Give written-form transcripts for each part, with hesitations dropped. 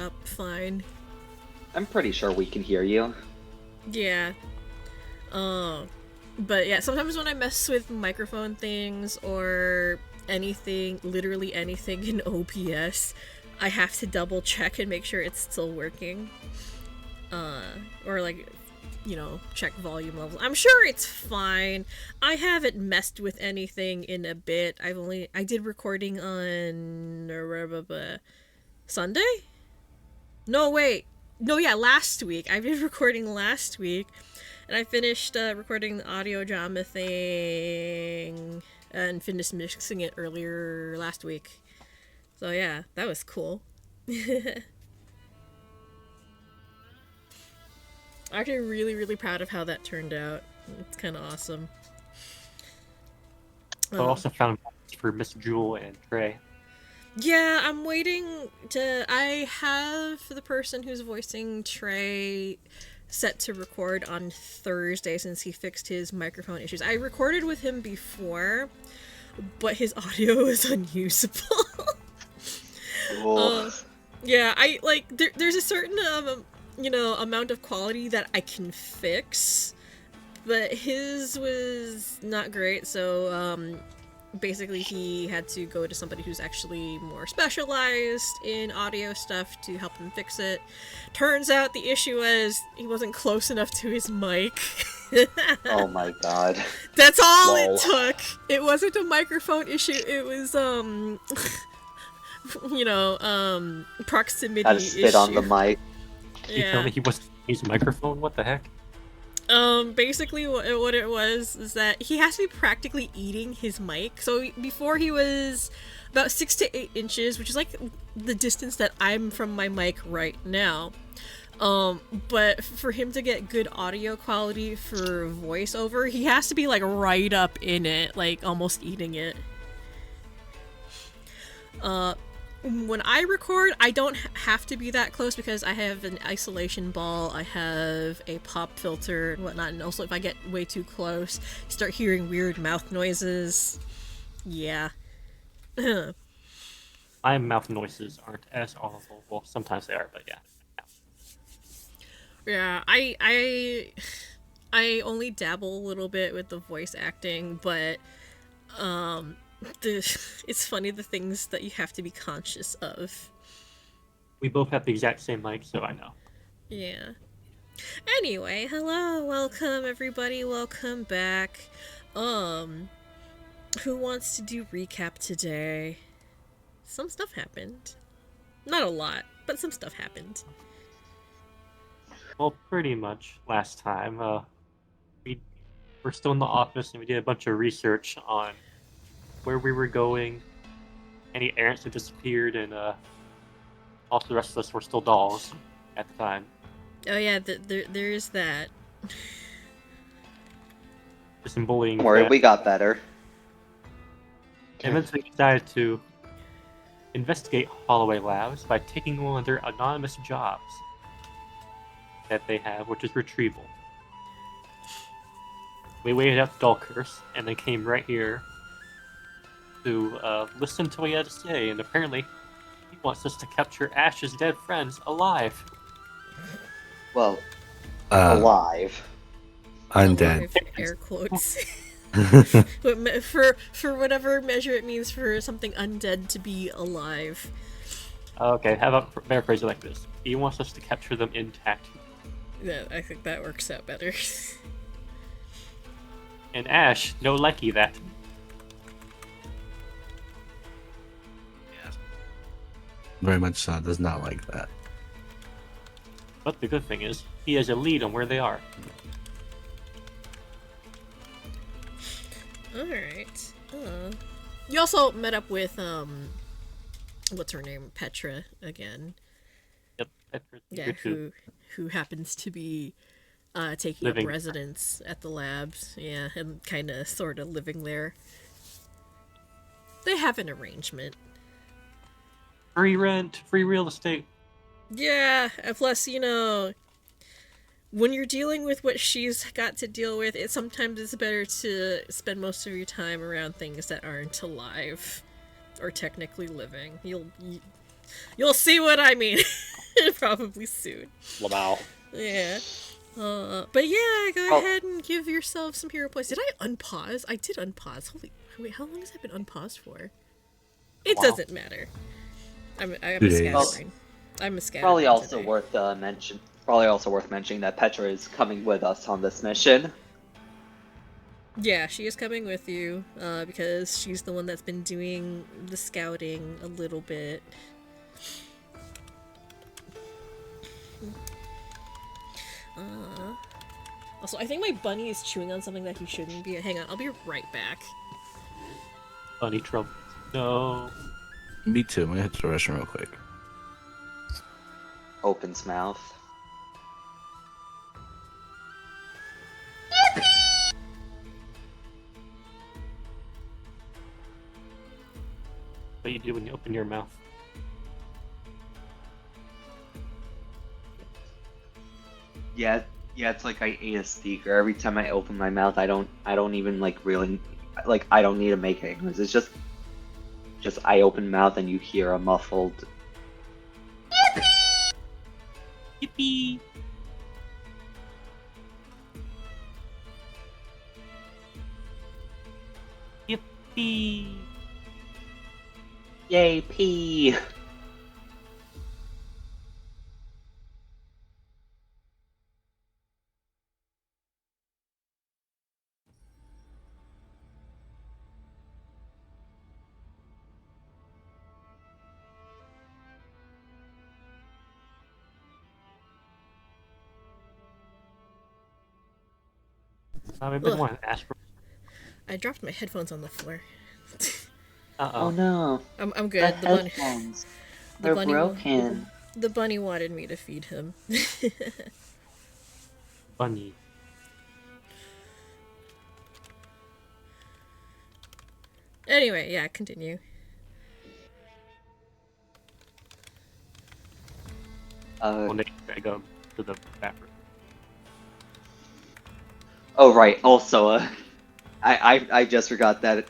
up fine. I'm pretty sure we can hear you. Yeah. But yeah, sometimes when I mess with microphone things or anything, literally anything in OBS, I have to double check and make sure it's still working. Or like, check volume levels. I'm sure it's fine. I haven't messed with anything in a bit. I did recording on Sunday? No, wait. No, yeah, last week. I did recording last week. And I finished recording the audio drama thing and finished mixing it earlier last week. So yeah, that was cool. I'm actually really, really proud of how that turned out. It's kind of awesome. I also found for Miss Jewel and Trey. Yeah, I'm waiting to... I have the person who's voicing Trey set to record on Thursday since he fixed his microphone issues. I recorded with him before, but his audio is unusable. Yeah, there's a certain amount of quality that I can fix, but his was not great, so basically he had to go to somebody who's actually more specialized in audio stuff to help him fix it. Turns out the issue was he wasn't close enough to his mic. Oh my god. That's all Lol. it took. It wasn't a microphone issue, it was proximity Had to spit issue. on the mic. You tell me he wasn't using a microphone? What the heck? Basically what it was is that he has to be practically eating his mic. So before he was about 6 to 8 inches, which is like the distance that I'm from my mic right now. But for him to get good audio quality for voiceover, he has to be like right up in it, like almost eating it. When I record, I don't have to be that close because I have an isolation ball, I have a pop filter and whatnot, and also if I get way too close, you start hearing weird mouth noises. Yeah. My mouth noises aren't as audible. Well, sometimes they are, but yeah. Yeah, I only dabble a little bit with the voice acting, but it's funny the things that you have to be conscious of. We both have the exact same mic, so I know. Yeah. Anyway, hello, welcome everybody, welcome back. Who wants to do recap today? Some stuff happened. Not a lot, but some stuff happened. Well, pretty much last time, we were still in the office and we did a bunch of research on where we were going, any errands had disappeared, and also the rest of us were still dolls at the time. Oh yeah, there is that. Just some bullying. Don't worry, we got better. And then we decided to investigate Holloway Labs by taking one of their anonymous jobs that they have, which is retrieval. We waited up Dulcurse and then came right here to listen to what he had to say, and apparently he wants us to capture Ash's dead friends alive. Well, alive. Undead. Alive, air quotes. But for whatever measure it means for something undead to be alive. Okay, how about better phrase it like this? He wants us to capture them intact. Yeah, I think that works out better. And Ash, no likey that. Very much so. Does not like that. But the good thing is, he has a lead on where they are. Alright. You also met up with, what's her name? Petra, again. Yep. Yeah, who happens to be, taking up residence at the labs. Yeah, and kinda, sorta living there. They have an arrangement. Free rent, free real estate. Yeah, and plus, when you're dealing with what she's got to deal with, it sometimes is better to spend most of your time around things that aren't alive or technically living. You'll see what I mean. Probably soon. Lamau. Yeah. But yeah, go Oh. ahead and give yourself some hero points. Did I unpause? I did unpause. Holy, wait, how long has that been unpaused for? It Wow. doesn't matter. I'm a 2 days. scatterbrain. I'm a scatterbrain. Probably also today. worth Probably also worth mentioning that Petra is coming with us on this mission. Yeah, she is coming with you, because she's the one that's been doing the scouting a little bit. Also, I think my bunny is chewing on something that he shouldn't be. Hang on, I'll be right back. Bunny trouble. No. Me too. I'm gonna hit the restroom real quick. Opens mouth. What you do when you open your mouth? Yeah, it's like I ate a speaker. Every time I open my mouth, I don't even really, I don't need to make any noise. It's just I open mouth and you hear a muffled. Yippee! Yippee! Yay, pee! I've been Ugh. wanting to ask for. I dropped my headphones on the floor. Oh no, I'm good. The bunny, headphones. the They're bunny, broken. the bunny wanted me to feed him. Bunny. Anyway, yeah, continue. When they go to the bathroom. Oh right. Also, I just forgot that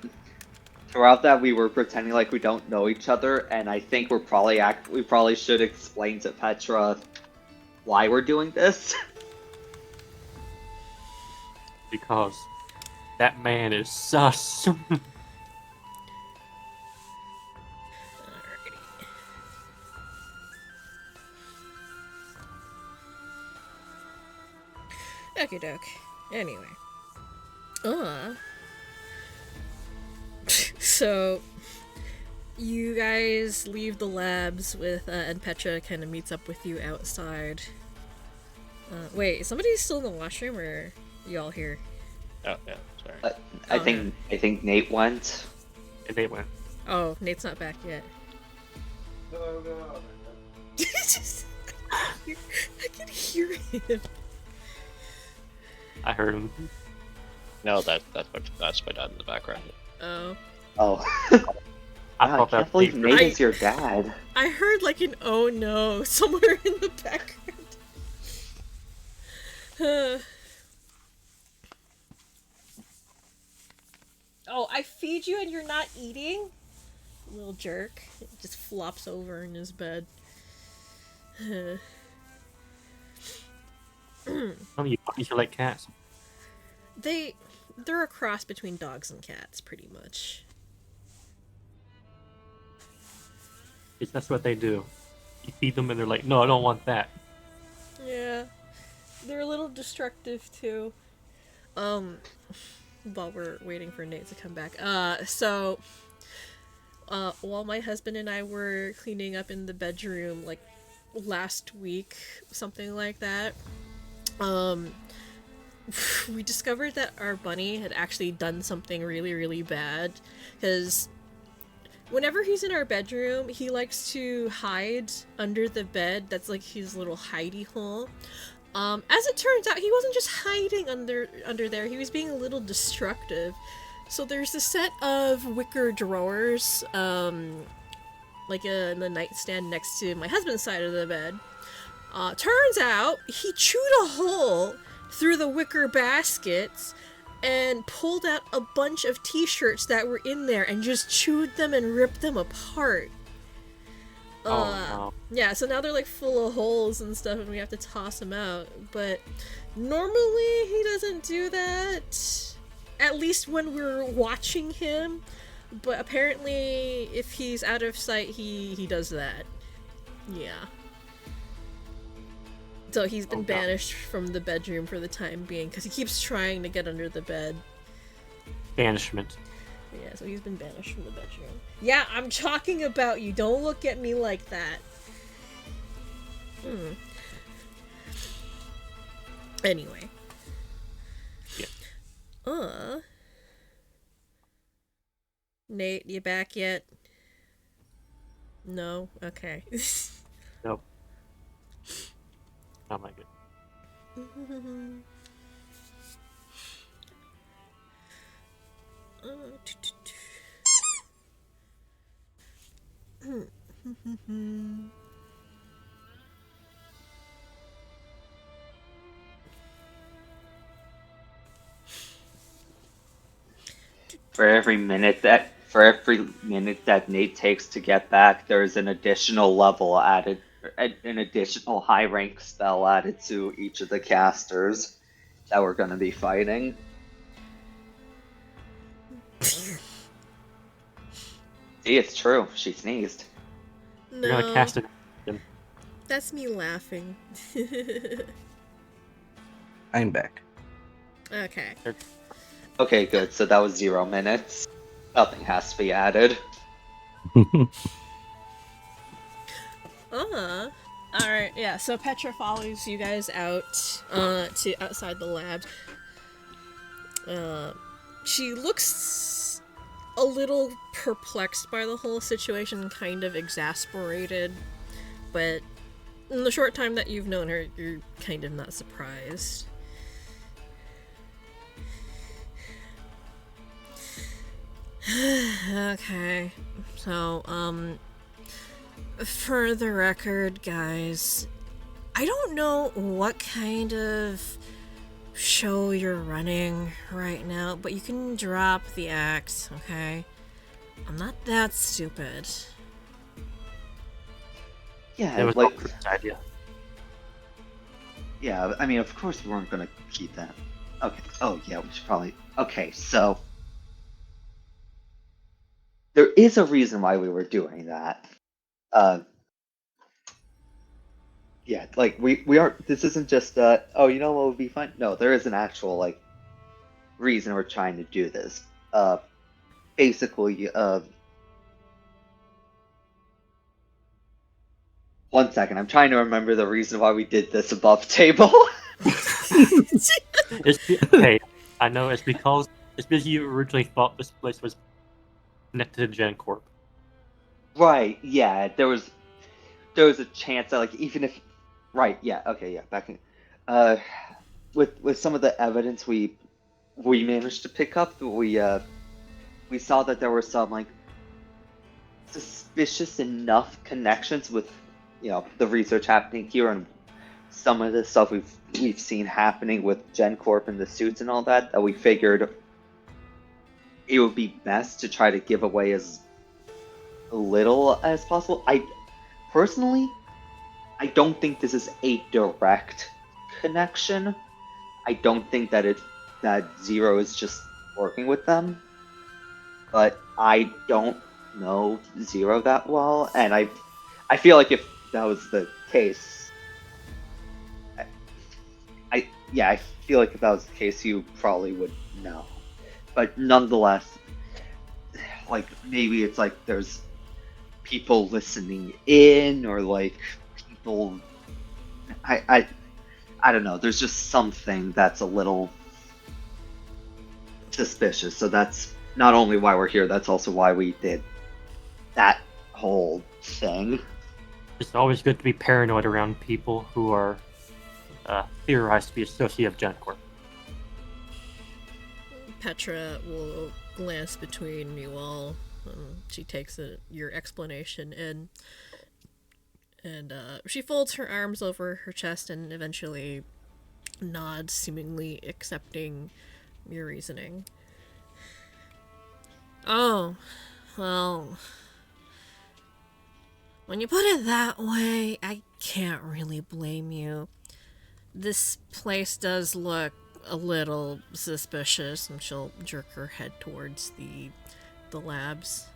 throughout that we were pretending like we don't know each other, and I think we probably should explain to Petra why we're doing this. Because that man is sus. Okie doke. Anyway. So, you guys leave the labs with, and Petra kind of meets up with you outside. Wait, is somebody still in the washroom, or you all here? Oh, yeah, sorry. I think Nate went. And they went. Oh, Nate's not back yet. I can hear him. I heard him. No, that's my dad in the background. Oh. Oh. I Wow, I thought can't that believe was Nate is your dad. I heard like an oh no somewhere in the background. Oh, I feed you and you're not eating? Little jerk. It just flops over in his bed. Some of you puppies are like cats. They're a cross between dogs and cats, pretty much. That's what they do. You feed them and they're like, no, I don't want that. Yeah. They're a little destructive too. While we're waiting for Nate to come back. While my husband and I were cleaning up in the bedroom, like, last week, something like that, we discovered that our bunny had actually done something really, really bad, because whenever he's in our bedroom, he likes to hide under the bed. That's like his little hidey hole. As it turns out, he wasn't just hiding under there, he was being a little destructive. So there's a set of wicker drawers, like in the nightstand next to my husband's side of the bed. Turns out, he chewed a hole through the wicker baskets and pulled out a bunch of t-shirts that were in there and just chewed them and ripped them apart. Oh no. Yeah, so now they're like full of holes and stuff, and we have to toss them out. But normally he doesn't do that. At least when we're watching him. But apparently, if he's out of sight, he does that. Yeah. So he's been Oh, God. banished from the bedroom for the time being because he keeps trying to get under the bed. Banishment. Yeah, so he's been banished from the bedroom. Yeah, I'm talking about you. Don't look at me like that. Anyway. Yeah. Nate, you back yet? No? Okay. Nope. Not my good. For every minute that Nate takes to get back, there's an additional level added, an additional high rank spell added to each of the casters that we're going to be fighting. See, it's true. She sneezed. We're gonna No, cast it. that's me laughing. I'm back. Okay. Okay, good. So that was 0 minutes. Nothing has to be added. Alright, yeah, so Petra follows you guys out, to outside the lab. She looks a little perplexed by the whole situation, kind of exasperated, but in the short time that you've known her, you're kind of not surprised. Okay, so, for the record, guys, I don't know what kind of show you're running right now, but you can drop the act, okay? I'm not that stupid. Yeah, It was like, Alfred's idea. yeah, I mean, of course we weren't going to keep that. Okay, oh yeah, we should probably... Okay, so... There is a reason why we were doing that. Yeah, like, we aren't... This isn't just, oh, you know what would be fun? No, there is an actual, like, reason we're trying to do this. Basically, one second, I'm trying to remember the reason why we did this above table. Hey, I know it's because you originally thought this place was connected to Gen Corp. Right, yeah, there was a chance that, like, even if... Right, yeah, okay, yeah, back in... With some of the evidence we managed to pick up, we saw that there were some, like, suspicious enough connections with, the research happening here and some of the stuff we've seen happening with Gen Corp and the suits and all that we figured it would be best to try to give away as little as possible. Personally, I don't think this is a direct connection. I don't think that Zero is just working with them. But I don't know Zero that well, and I feel like if that was the case, I feel like if that was the case, you probably would know. But nonetheless, like, maybe it's like there's people listening in, or like people. I don't know. There's just something that's a little suspicious. So that's not only why we're here. That's also why we did that whole thing. It's always good to be paranoid around people who are theorized to be associated with Gen Corp. Petra will glance between you all. She takes your explanation in, and she folds her arms over her chest and eventually nods, seemingly accepting your reasoning. Oh, well, When you put it that way, I can't really blame you. This place does look a little suspicious, and she'll jerk her head towards the labs.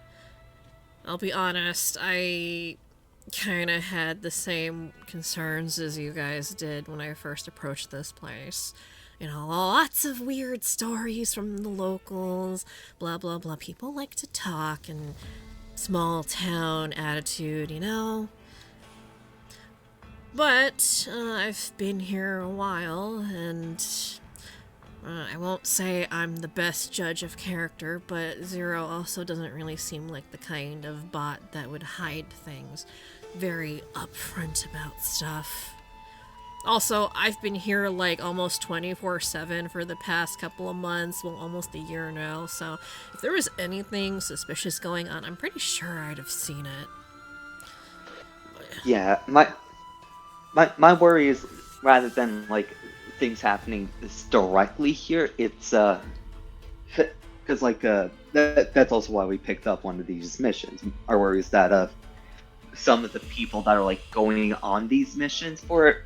I'll be honest, I kind of had the same concerns as you guys did when I first approached this place. You know, lots of weird stories from the locals, blah blah blah. People like to talk and small town attitude, you know? But I've been here a while, and I won't say I'm the best judge of character, but Zero also doesn't really seem like the kind of bot that would hide things. Very upfront about stuff. Also, I've been here like almost 24/7 for the past couple of months, well, almost a year now, so if there was anything suspicious going on, I'm pretty sure I'd have seen it. Yeah, my worry is rather than like things happening directly here, it's because like that's also why we picked up one of these missions. Our worry is that some of the people that are like going on these missions for it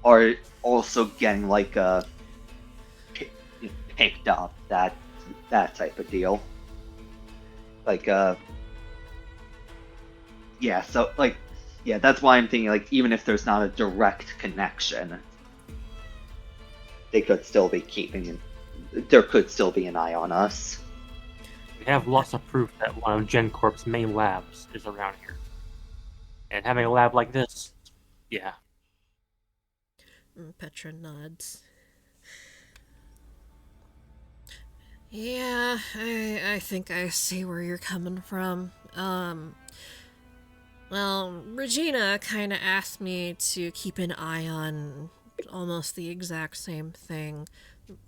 are also getting like picked up, that type of deal. Like yeah, so like yeah, that's why I'm thinking like even if there's not a direct connection, they could still be there could still be an eye on us. We have lots of proof that one of GenCorp's main labs is around here. And having a lab like this, yeah. Petra nods. Yeah, I think I see where you're coming from. Well, Regina kind of asked me to keep an eye on almost the exact same thing.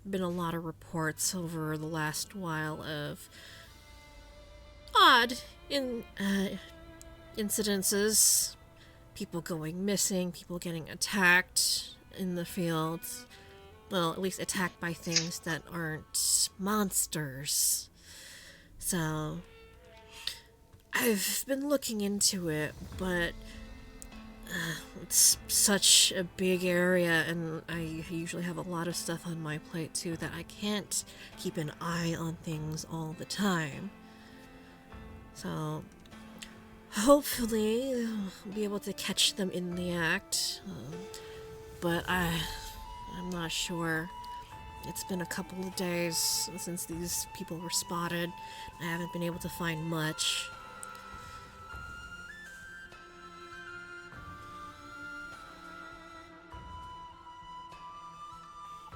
Been a lot of reports over the last while of odd incidences, people going missing, people getting attacked in the fields. Well, at least attacked by things that aren't monsters. So, I've been looking into it, but it's such a big area, and I usually have a lot of stuff on my plate too that I can't keep an eye on things all the time. So, hopefully, I'll be able to catch them in the act, but I'm not sure. It's been a couple of days since these people were spotted. I haven't been able to find much.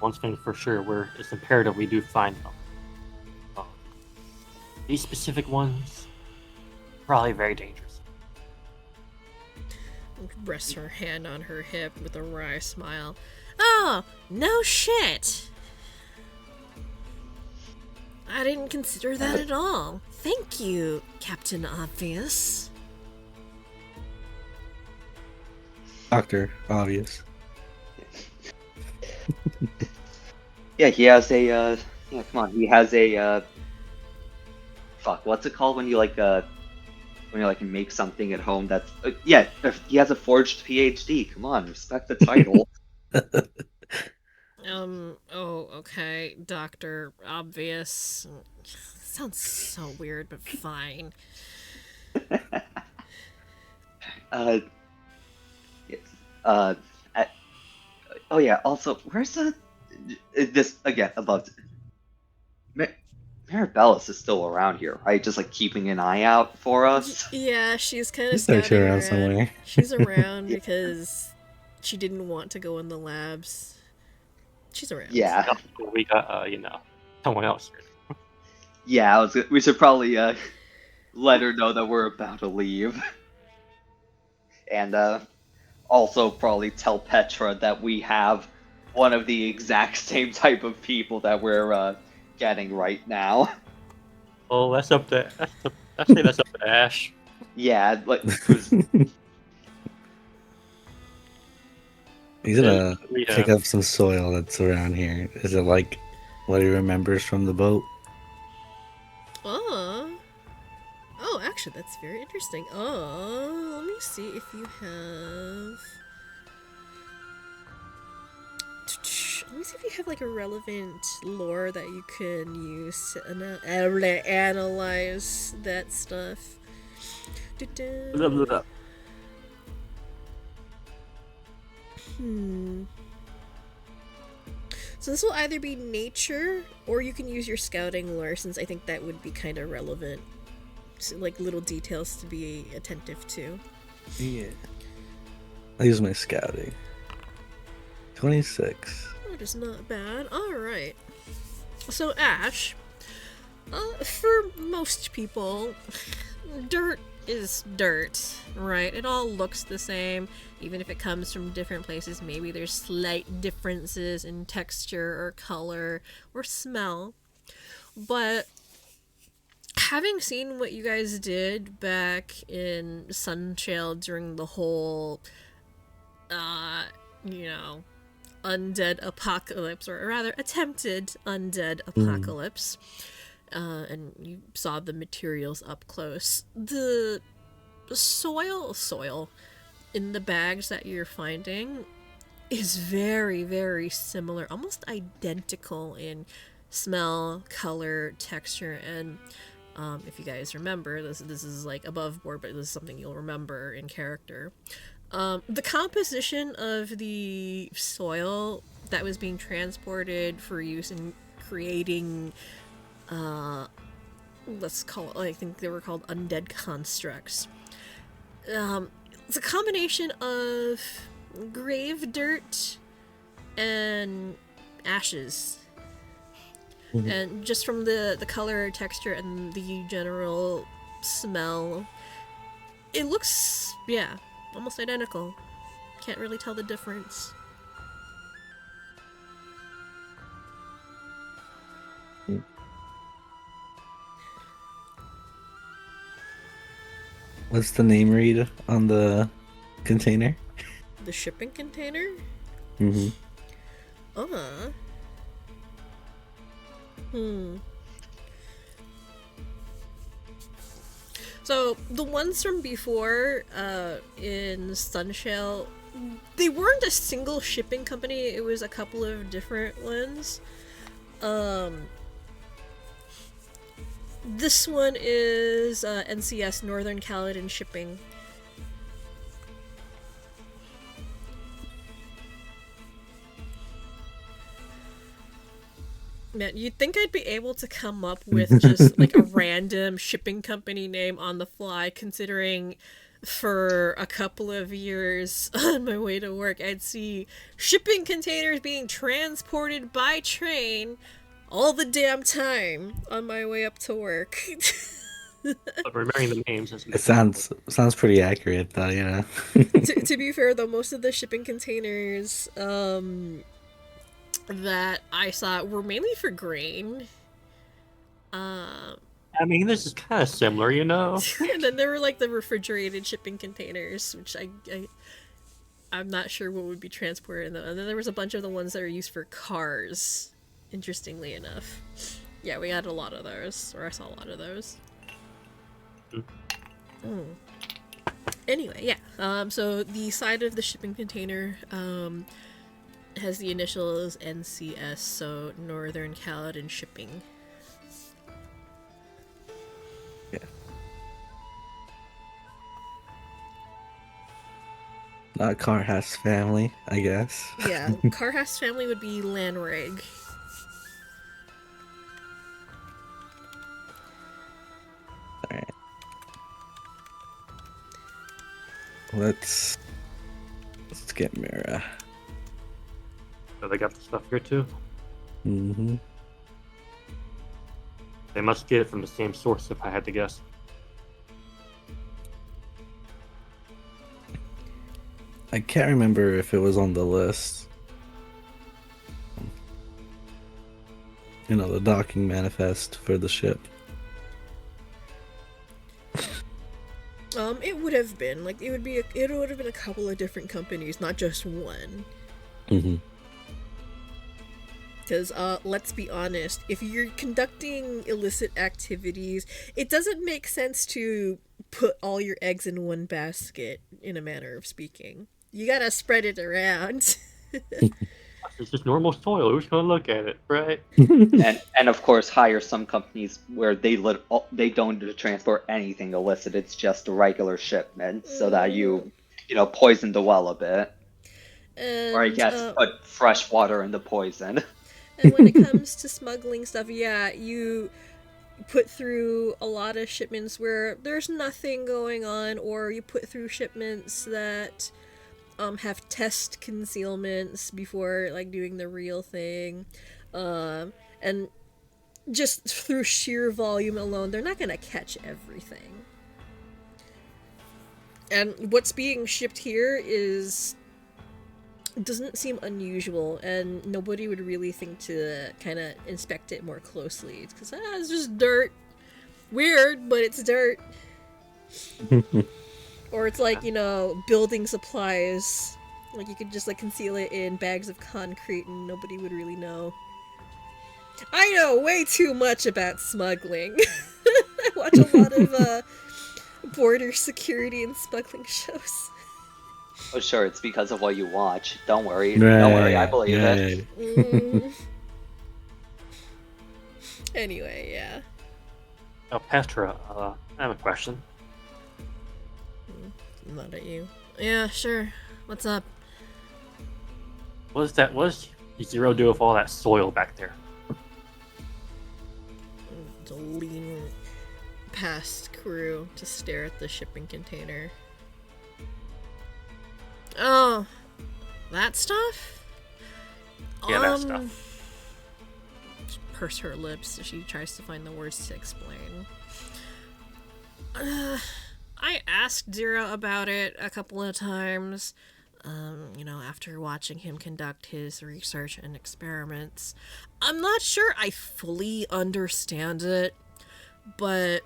One thing for sure, it's imperative we do find them. These specific ones, probably very dangerous. Rests her hand on her hip with a wry smile. Oh, no shit! I didn't consider that at all. Thank you, Captain Obvious. Dr. Obvious. Yeah, he has a yeah, come on, he has a fuck, what's it called when you like make something at home that's yeah, he has a forged PhD. Come on, respect the title. Oh, okay, Dr. Obvious. Sounds so weird, but fine. Yes. Oh yeah, also, where's this, again, above, Maribellis is still around here, right? Just like keeping an eye out for us. Yeah, she's kind of She's actually scouting around around. somewhere. She's around Yeah. because she didn't want to go in the labs. She's around. Yeah. We got, someone else here. Yeah, we should probably let her know that we're about to leave. And also probably tell Petra that we have one of the exact same type of people that we're getting right now. Oh, that's up to I say that's up to Ash. Yeah, like He's gonna We pick have up some soil that's around here. Is it like what he remembers from the boat? Oh, actually, That's very interesting. Oh, let me see if you have. Let me see if you have like a relevant lore that you can use to analyze that stuff. Blah, blah, blah. So this will either be nature, or you can use your scouting lore, since I think that would be kind of relevant. So, like little details to be attentive to. Yeah. I use my scouting. 26. That is not bad. Alright. So, Ash, for most people, dirt is dirt, right? It all looks the same, even if it comes from different places. Maybe there's slight differences in texture or color or smell. But having seen what you guys did back in Sunshale during the whole, undead apocalypse, or rather attempted undead apocalypse, and you saw the materials up close, the soil in the bags that you're finding is very, very similar, almost identical in smell, color, texture, and if you guys remember, this is like above board, but this is something you'll remember in character. The composition of the soil that was being transported for use in creating, let's call it, I think they were called undead constructs. It's a combination of grave dirt and ashes. And just from the color, texture, and the general smell, it looks, almost identical. Can't really tell the difference. What's the name read on the container? The shipping container? Mm-hmm. So, the ones from before, in Sunshale, they weren't a single shipping company, it was a couple of different ones. This one is, NCS, Northern Caledon Shipping. Man, you'd think I'd be able to come up with just like a random shipping company name on the fly, considering for a couple of years on my way to work, I'd see shipping containers being transported by train all the damn time on my way up to work. But remembering the names is It sounds pretty accurate, though. You know. To be fair, though, most of the shipping containers that I saw were mainly for grain. I mean, this is kind of similar, you know? And then there were like the refrigerated shipping containers, which I'm not sure what would be transported in them. And then there was a bunch of the ones that are used for cars, interestingly enough. Yeah, we had a lot of those, or I saw a lot of those. Anyway, yeah. So the side of the shipping container has the initials NCS, so Northern Caledon Shipping. Yeah. Not Carhass family, I guess. Yeah, Carhass family would be Lanreg. Alright. Let's get Mira. So they got the stuff here too? Mm-hmm. They must get it from the same source, if I had to guess. I can't remember if it was on the list. You know, the docking manifest for the ship. It would have been like it would have been a couple of different companies, not just one. Mm-hmm. Because, let's be honest, if you're conducting illicit activities, it doesn't make sense to put all your eggs in one basket, in a manner of speaking. You gotta spread it around. It's just normal soil. Who's gonna look at it, right? And of course hire some companies where they don't transport anything illicit. It's just a regular shipment, so that you poison the well a bit, or I And guess put fresh water in the poison. and when it comes to smuggling stuff, yeah, you put through a lot of shipments where there's nothing going on, or you put through shipments that have test concealments before like doing the real thing, and just through sheer volume alone, they're not gonna catch everything. And what's being shipped here doesn't seem unusual, and nobody would really think to kind of inspect it more closely. It's because it's just dirt. Weird, but it's dirt. Or it's like, building supplies. Like you could just like conceal it in bags of concrete and nobody would really know. I know way too much about smuggling. I watch a lot of border security and smuggling shows. Oh sure, it's because of what you watch. Don't worry, don't worry, I believe it. Anyway, yeah. Now, Petra, I have a question. Not at you. Yeah, sure. What's up? What does Zero do with all that soil back there? To lean past crew to stare at the shipping container. Oh, that stuff? Yeah, that stuff. She purse her lips as she tries to find the words to explain. I asked Zero about it a couple of times, after watching him conduct his research and experiments. I'm not sure I fully understand it, but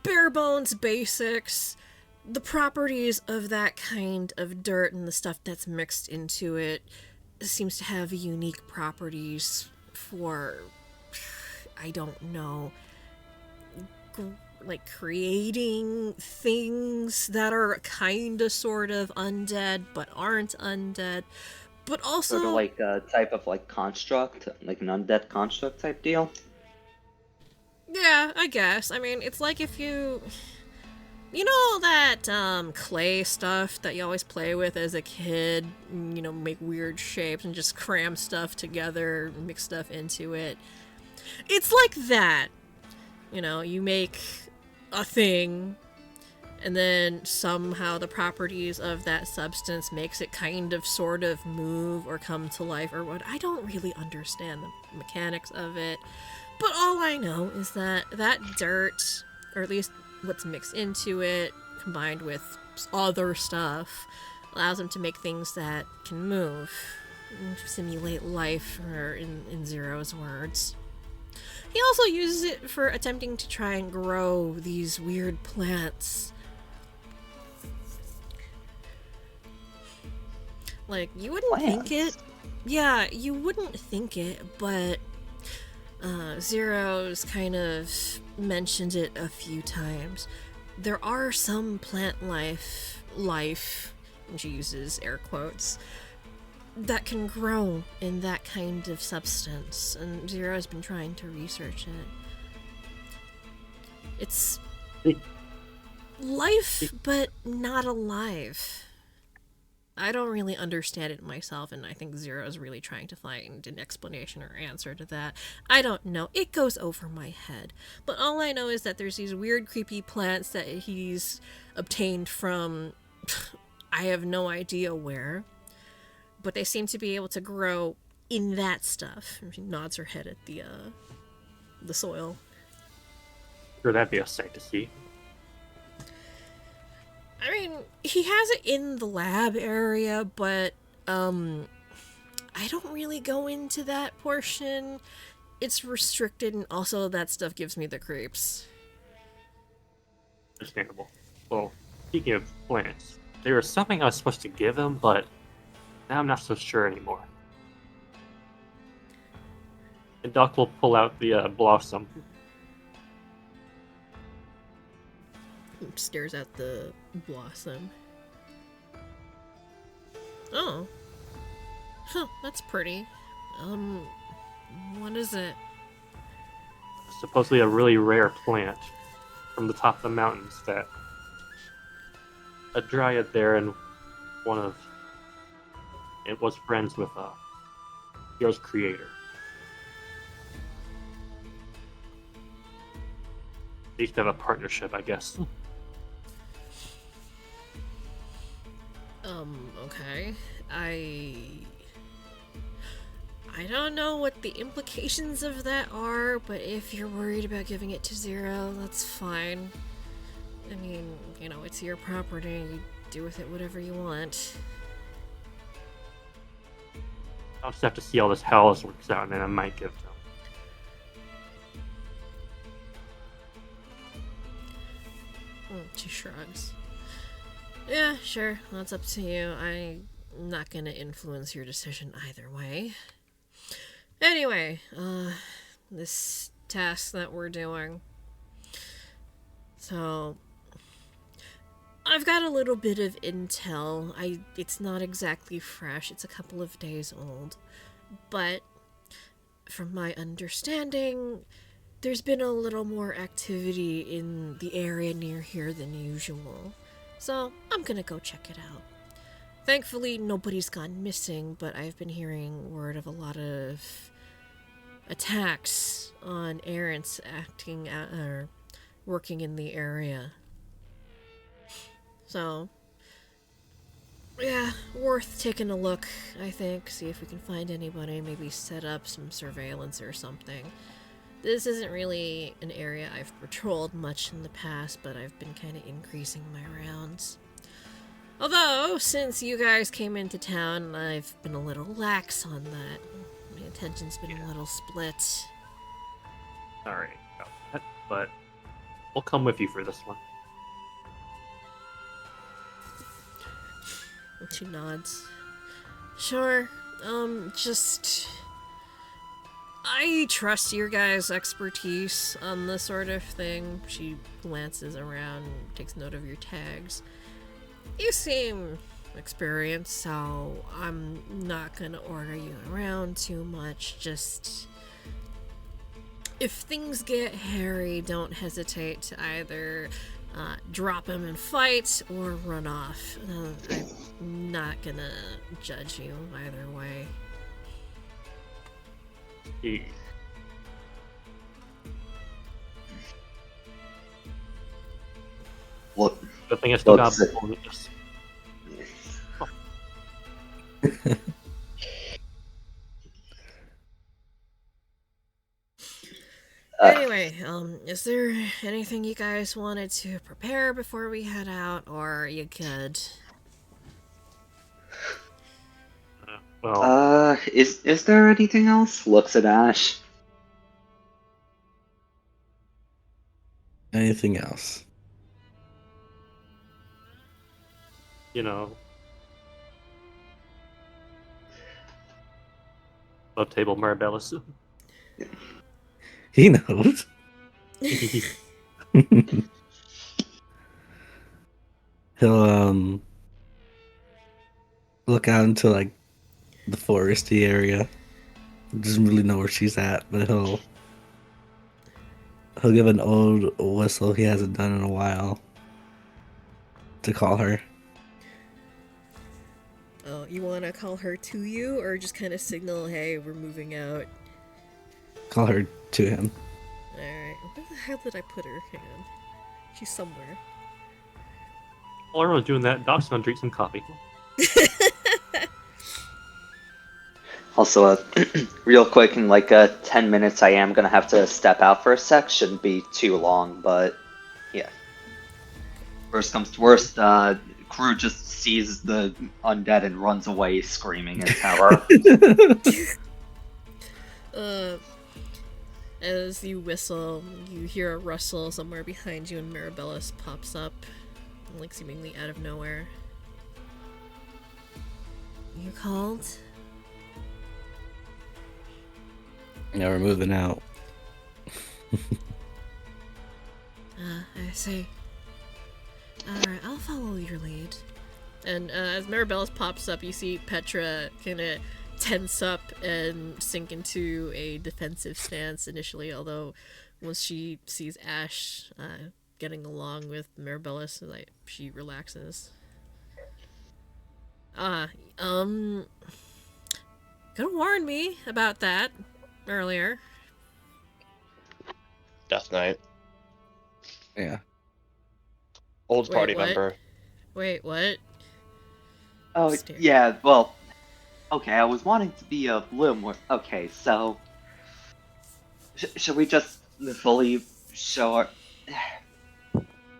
bare bones basics, the properties of that kind of dirt and the stuff that's mixed into it seems to have unique properties for, I don't know, like creating things that are kinda sort of undead but aren't undead, but also Sort of like a type of like construct, like an undead construct type deal. yeah, I guess. I mean, it's like if you know that clay stuff that you always play with as a kid, make weird shapes and just cram stuff together, mix stuff into it. It's like that. You make a thing, and then somehow the properties of that substance makes it kind of sort of move or come to life or what. I don't really understand the mechanics of it, but all I know is that dirt, or at least what's mixed into it, combined with other stuff, allows them to make things that can move, simulate life, or in Zero's words. He also uses it for attempting to try and grow these weird plants. Like, you wouldn't think it. Yeah, you wouldn't think it, but Zero's kind of mentioned it a few times. There are some plant life, and she uses air quotes, that can grow in that kind of substance, and Zero has been trying to research it. It's life, but not alive. I don't really understand it myself, and I think Zero is really trying to find an explanation or answer to that. I don't know. It goes over my head. But all I know is that there's these weird, creepy plants that he's obtained from I have no idea where. But they seem to be able to grow in that stuff. And she nods her head at the soil. Sure, that'd be a sight to see. I mean, he has it in the lab area, but I don't really go into that portion. It's restricted, and also that stuff gives me the creeps. Understandable. Well, speaking of plants, there was something I was supposed to give him, but now I'm not so sure anymore. And Doc will pull out the blossom. Stares at the blossom. Oh. Huh, that's pretty. What is it? Supposedly a really rare plant from the top of the mountains that a dryad there and it was friends with Hero's creator. They used to have a partnership, I guess. Okay. I don't know what the implications of that are, but if you're worried about giving it to Zero, that's fine. I mean, you know, it's your property. You do with it whatever you want. I'll just have to see how this house works out, and then I might give them. She shrugs. Yeah, sure. That's up to you. I'm not gonna influence your decision either way. Anyway, this task that we're doing. So, I've got a little bit of intel. It's not exactly fresh. It's a couple of days old. But from my understanding, there's been a little more activity in the area near here than usual. So, I'm gonna go check it out. Thankfully, nobody's gone missing, but I've been hearing word of a lot of attacks on errants working in the area. So, yeah, worth taking a look, I think. See if we can find anybody, maybe set up some surveillance or something. This isn't really an area I've patrolled much in the past, but I've been kind of increasing my rounds. Although, since you guys came into town, I've been a little lax on that. My attention's been a little split. Sorry about that, but we'll come with you for this one. She nods. Sure, I trust your guys' expertise on this sort of thing. She glances around, takes note of your tags. You seem experienced, so I'm not gonna order you around too much. Just, if things get hairy, don't hesitate to either drop him and fight or run off. I'm not gonna judge you either way. Yeah. Look, The thing I still got Looks- bonus. Anyway, is there anything you guys wanted to prepare before we head out, or are you good? Well, is there anything else? Looks at Ash. Anything else? you know, love table Marabellus. He knows. He'll look out into like the foresty area. Doesn't really know where she's at, but he'll give an old whistle he hasn't done in a while to call her. Oh, you want to call her to you, or just kind of signal, hey, we're moving out? Call her to him. Alright, where the hell did I put her? Hang on. She's somewhere. While everyone's doing that, Doc's gonna drink some coffee. Also, real quick, in like 10 minutes, I am gonna have to step out for a sec. Shouldn't be too long, but yeah. Worst comes to worst, crew just sees the undead and runs away screaming in terror. As you whistle, you hear a rustle somewhere behind you, and Marabellus pops up, like seemingly out of nowhere. You called? Yeah, we're moving out. I see. Alright, I'll follow your lead. And as Maribel's pops up, you see Petra kind of tense up and sink into a defensive stance initially, although once she sees Ash getting along with Maribellis, like, she relaxes. Could have warned me about that earlier. Death Knight. Yeah. Old Wait, party what? member. Wait, what? Oh, Stare. yeah, well, okay, I was wanting to be a little more... Okay, so... should we just fully show our...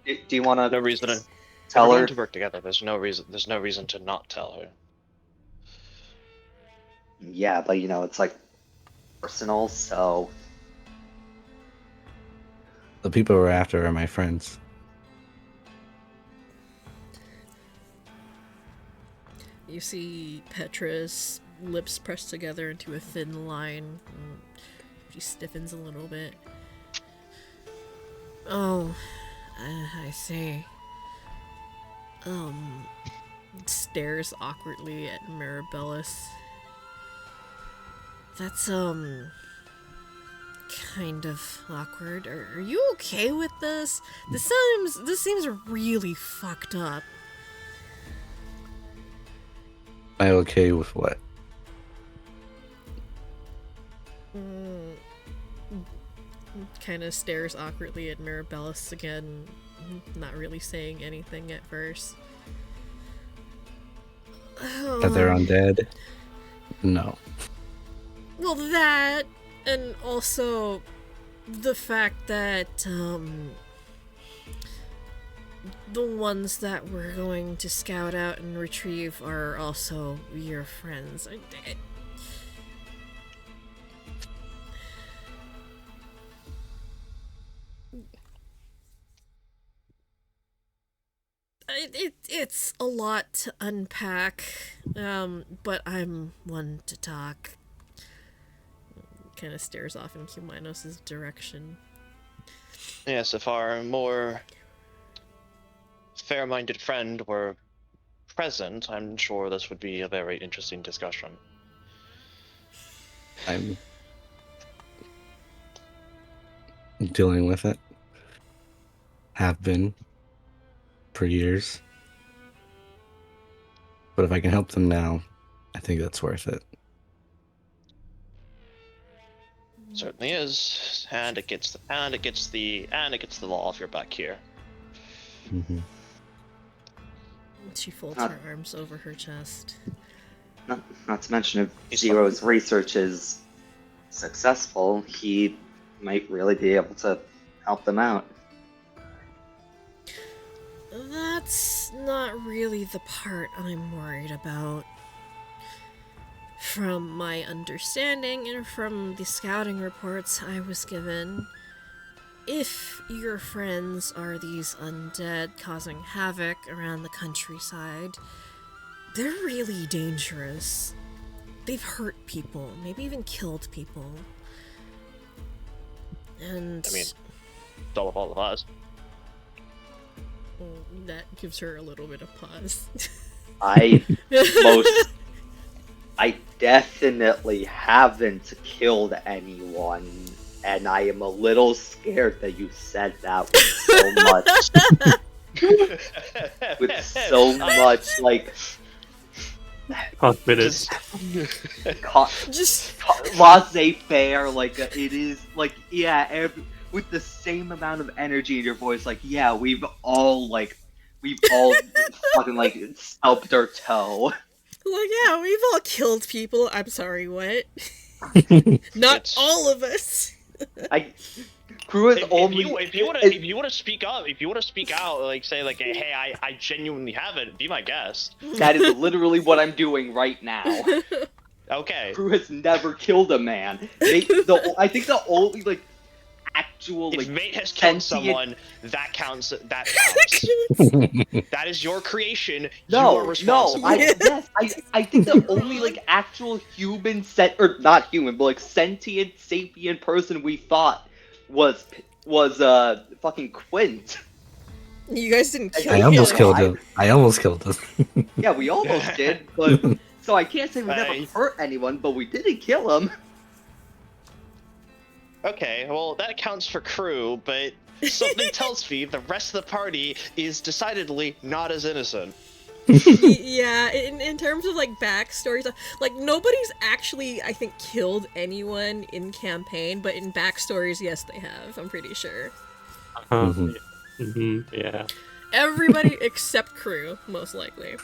Do you want to No reason to. If tell we're her? going to work together, there's no reason to not tell her. Yeah, but it's like personal, so... The people we're after are my friends. You see Petra's lips pressed together into a thin line. And she stiffens a little bit. Oh, I see. Stares awkwardly at Maribellis. That's, kind of awkward. Are you okay with this? This seems really fucked up. Am I okay with what? Kind of stares awkwardly at Maribellis again, not really saying anything at first. That they're undead? No. Well, that, and also the fact that, the ones that we're going to scout out and retrieve are also your friends. It's a lot to unpack, but I'm one to talk. Kind of stares off in Kuminos' direction. Yes, if our more fair-minded friend were present, I'm sure this would be a very interesting discussion. I'm dealing with it. Have been for years. But if I can help them now, I think that's worth it. Certainly is, and it gets the law off your back here. Mm-hmm. She folds her arms over her chest. Not to mention, if Zero's research is successful, he might really be able to help them out. That's not really the part I'm worried about. From my understanding and from the scouting reports I was given, if your friends are these undead causing havoc around the countryside, they're really dangerous. They've hurt people, maybe even killed people. And I mean, it's all of us. That gives her a little bit of pause. I definitely haven't killed anyone, and I am a little scared that you said that with so much like confidence. Just laissez-faire, like it is like with the same amount of energy in your voice, like we've all fucking like stubbed our toe. Well, yeah, we've all killed people. I'm sorry, what? Not all of us. Crew is only. If you want to speak up, like say like, hey, I genuinely haven't. Be my guest. That is literally what I'm doing right now. Okay. Crew has never killed a man. I think the only actual if mate has killed someone, that counts. That counts. That is your creation. You are responsible. I think the only actual human or not human, but sentient sapient person we fought was fucking Quint. You guys didn't kill I him. almost killed alive. him. I almost killed him. Yeah, we almost did, but so I can't say we never Nice. hurt anyone, but we didn't kill him. Okay, well, that counts for crew, but something tells me the rest of the party is decidedly not as innocent. Yeah, in terms of like backstories, like nobody's actually, I think, killed anyone in campaign, but in backstories, yes, they have. I'm pretty sure. Yeah. Everybody except crew, most likely.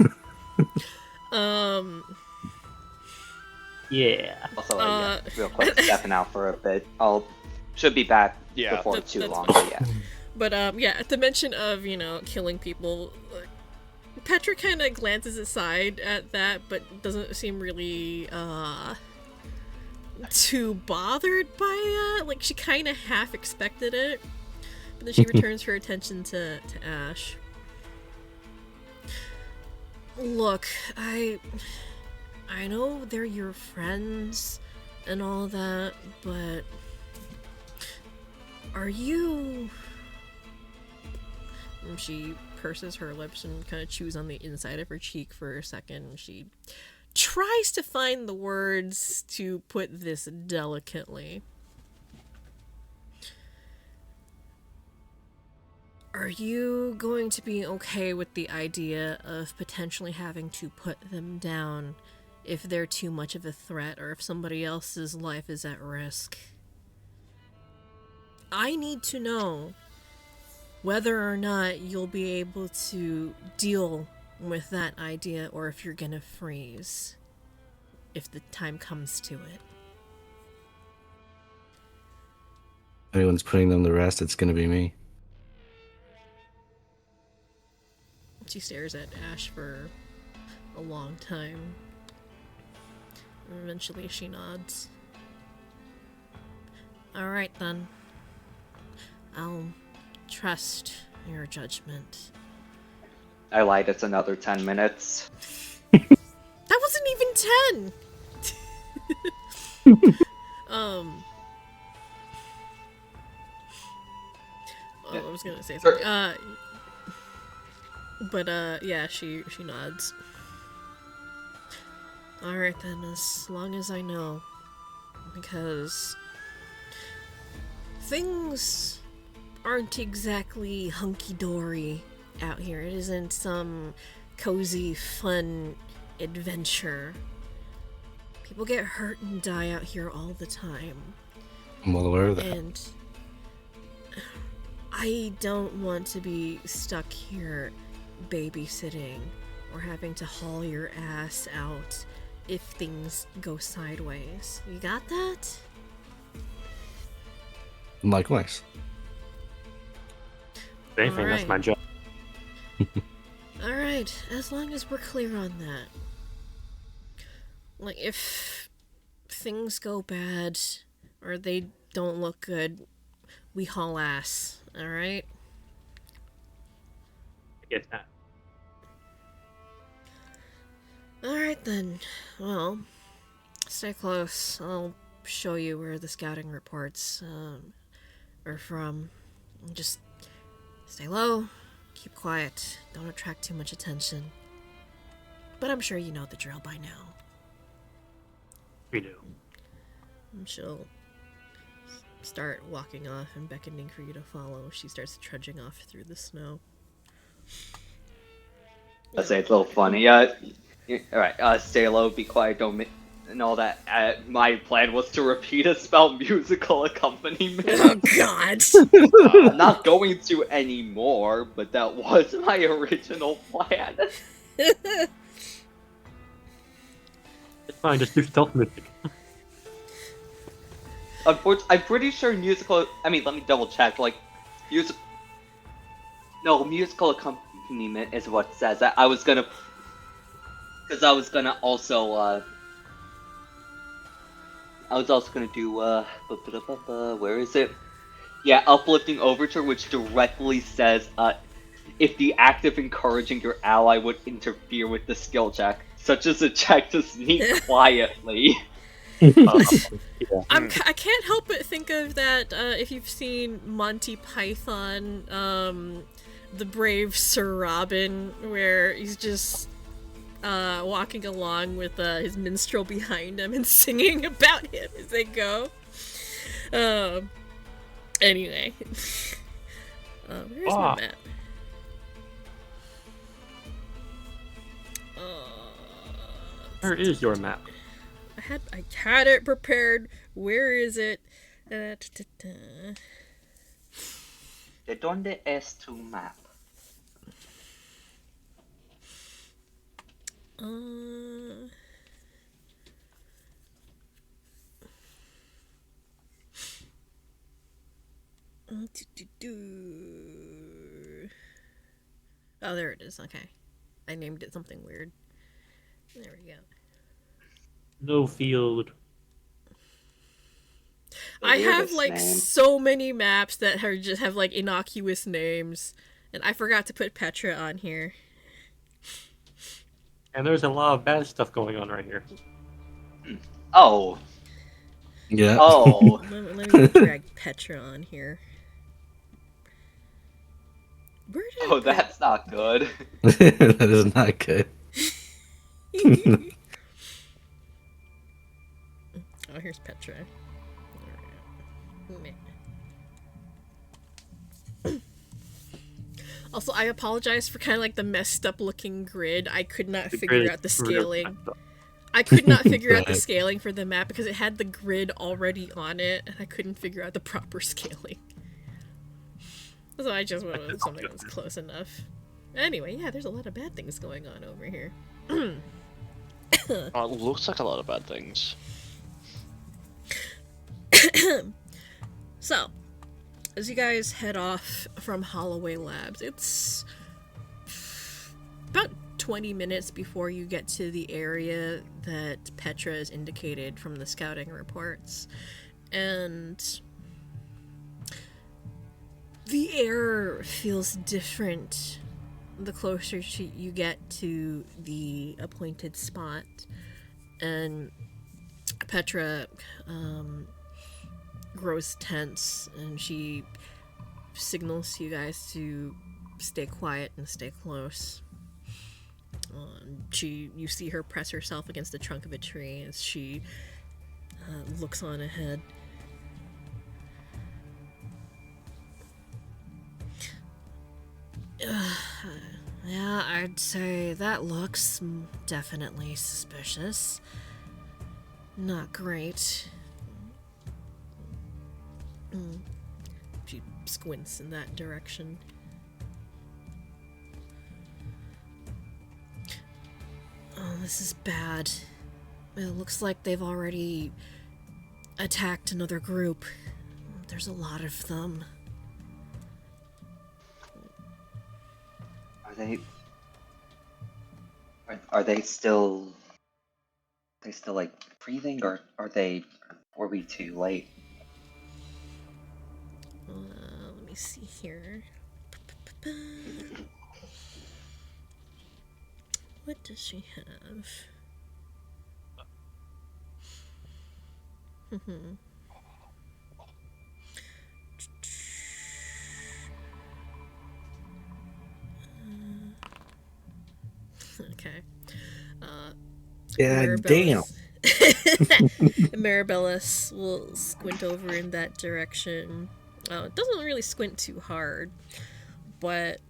Yeah. Also, yeah, real quick, stepping out for a bit. Should be back before That's too long. fine. But yeah. But yeah, at the mention of killing people, Petra kind of glances aside at that, but doesn't seem really too bothered by that. Like she kind of half expected it, but then she returns her attention to Ash. Look, I know they're your friends and all that, but are you... And she purses her lips and kind of chews on the inside of her cheek for a second. She tries to find the words to put this delicately. Are you going to be okay with the idea of potentially having to put them down if they're too much of a threat or if somebody else's life is at risk? I need to know whether or not you'll be able to deal with that idea or if you're gonna freeze if the time comes to it. If anyone's putting them to rest, it's gonna be me. She stares at Ash for a long time. And eventually she nods. Alright then. I'll trust your judgment. I lied. It's another 10 minutes. That wasn't even 10! I was gonna say something. Yeah, she nods. Alright then, as long as I know. Because things aren't exactly hunky-dory out here. It isn't some cozy, fun adventure. People get hurt and die out here all the time. I'm well aware of that. And I don't want to be stuck here babysitting or having to haul your ass out if things go sideways. You got that? Likewise. If anything, that's my job. Alright, as long as we're clear on that. Like, if things go bad or they don't look good, we haul ass, alright? I get that. Alright then. Well, stay close. I'll show you where the scouting reports are from. Just stay low, keep quiet, don't attract too much attention. But I'm sure you know the drill by now. We do. And she'll start walking off and beckoning for you to follow. She starts trudging off through the snow. I say it's a little funny. Alright, stay low, be quiet, don't make... And all that. My plan was to repeat a spell musical accompaniment. Oh god! I'm not going to anymore, but that was my original plan. It's fine, just do stealth music. Unfortunately, I'm pretty sure musical... I mean, let me double check, like... musical accompaniment is what says that. I was gonna... Because I was gonna also, I was also gonna do, where is it? Yeah, Uplifting Overture, which directly says, if the act of encouraging your ally would interfere with the skill check, such as a check to sneak quietly. Yeah. I can't help but think of that, if you've seen Monty Python, the brave Sir Robin, where he's just walking along with his minstrel behind him and singing about him as they go. Anyway. Where's my map? Where is your map? I had it prepared. Where is it? ¿De dónde es tu map? Oh, there it is. Okay. I named it something weird. There we go. No field. I have like name. so many maps that just have like innocuous names, and I forgot to put Petra on here. And there's a lot of bad stuff going on right here. Oh. Yeah. Oh. Let me drag Petra on here. Where did I put... That's not good. That is not good. Oh, here's Petra. Also, I apologize for kind of like the messed up looking grid. I could not figure out the scaling. I could not figure out the scaling for the map because it had the grid already on it, and I couldn't figure out the proper scaling. So I just went with something that's close enough. Anyway, yeah, there's a lot of bad things going on over here. It looks like a lot of bad things. So, as you guys head off from Holloway Labs, it's about 20 minutes before you get to the area that Petra has indicated from the scouting reports. And the air feels different the closer you get to the appointed spot. And Petra grows tense, and she signals to you guys to stay quiet and stay close. You see her press herself against the trunk of a tree as she looks on ahead. Yeah, I'd say that looks definitely suspicious. Not great. She squints in that direction. Oh, this is bad. It looks like they've already attacked another group. There's a lot of them. Are they still like breathing, or were we too late? Let me see here. What does she have? Okay. Yeah, Maribellis. Maribellis will squint over in that direction. It doesn't really squint too hard, but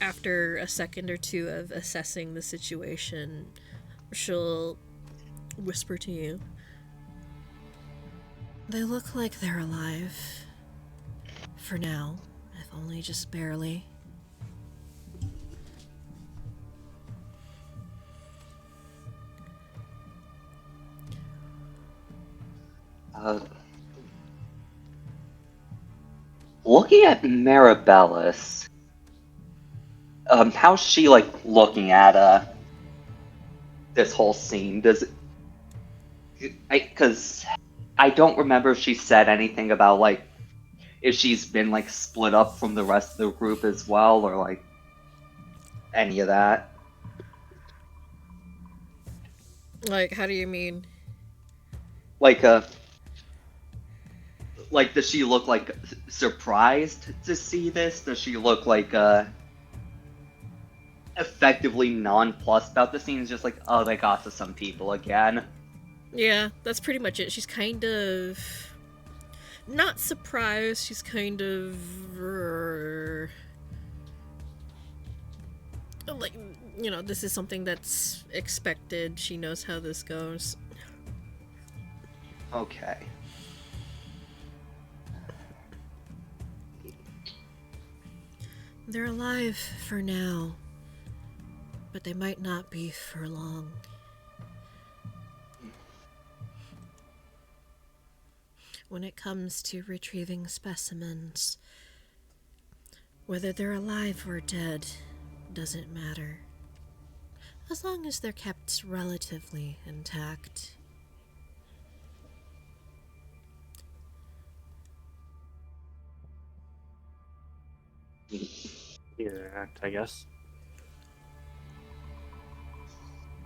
after a second or two of assessing the situation, she'll whisper to you. They look like they're alive. For now, if only just barely. Looking at Maribellis, how's she like looking at this whole scene? Because I don't remember if she said anything about like if she's been like split up from the rest of the group as well, or like any of that. Like, how do you mean? Like, does she look like surprised to see this? Does she look like effectively nonplussed about the scene. It's just like, oh, they got to some people again. Yeah, that's pretty much it. She's kind of not surprised. She's kind of like, you know, this is something that's expected. She knows how this goes. Okay. They're alive for now, but they might not be for long. When it comes to retrieving specimens, whether they're alive or dead doesn't matter, as long as they're kept relatively intact. Either act, I guess.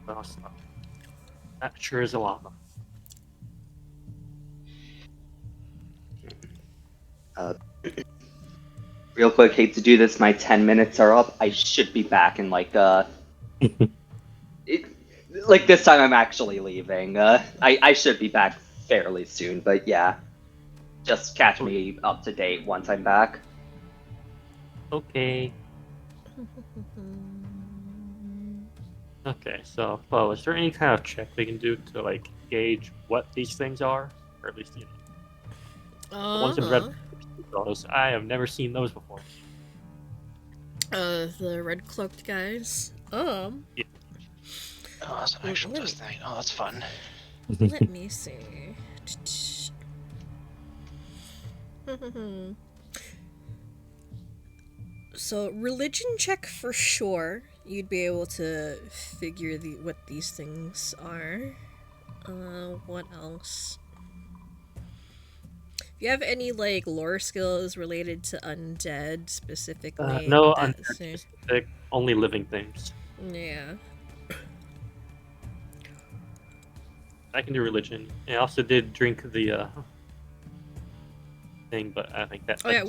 Awesome. That sure is a llama. Real quick, hate to do this. My 10 minutes are up. I should be back in like like this time I'm actually leaving. I should be back fairly soon, but yeah, just catch me up to date once I'm back. Okay. Okay, so, well, is there any kind of check we can do to, like, gauge what these things are? Or at least, you know, the ones in red, those, I have never seen those before. The red cloaked guys. Oh, that's an actual Let test thing. Oh, that's fun. Let me see. So, religion check for sure. You'd be able to figure what these things are. What else? If you have any, like, lore skills related to undead specifically. No, that's undead specific, only living things. Yeah. I can do religion. I also did drink the thing, but I think that. Oh yeah,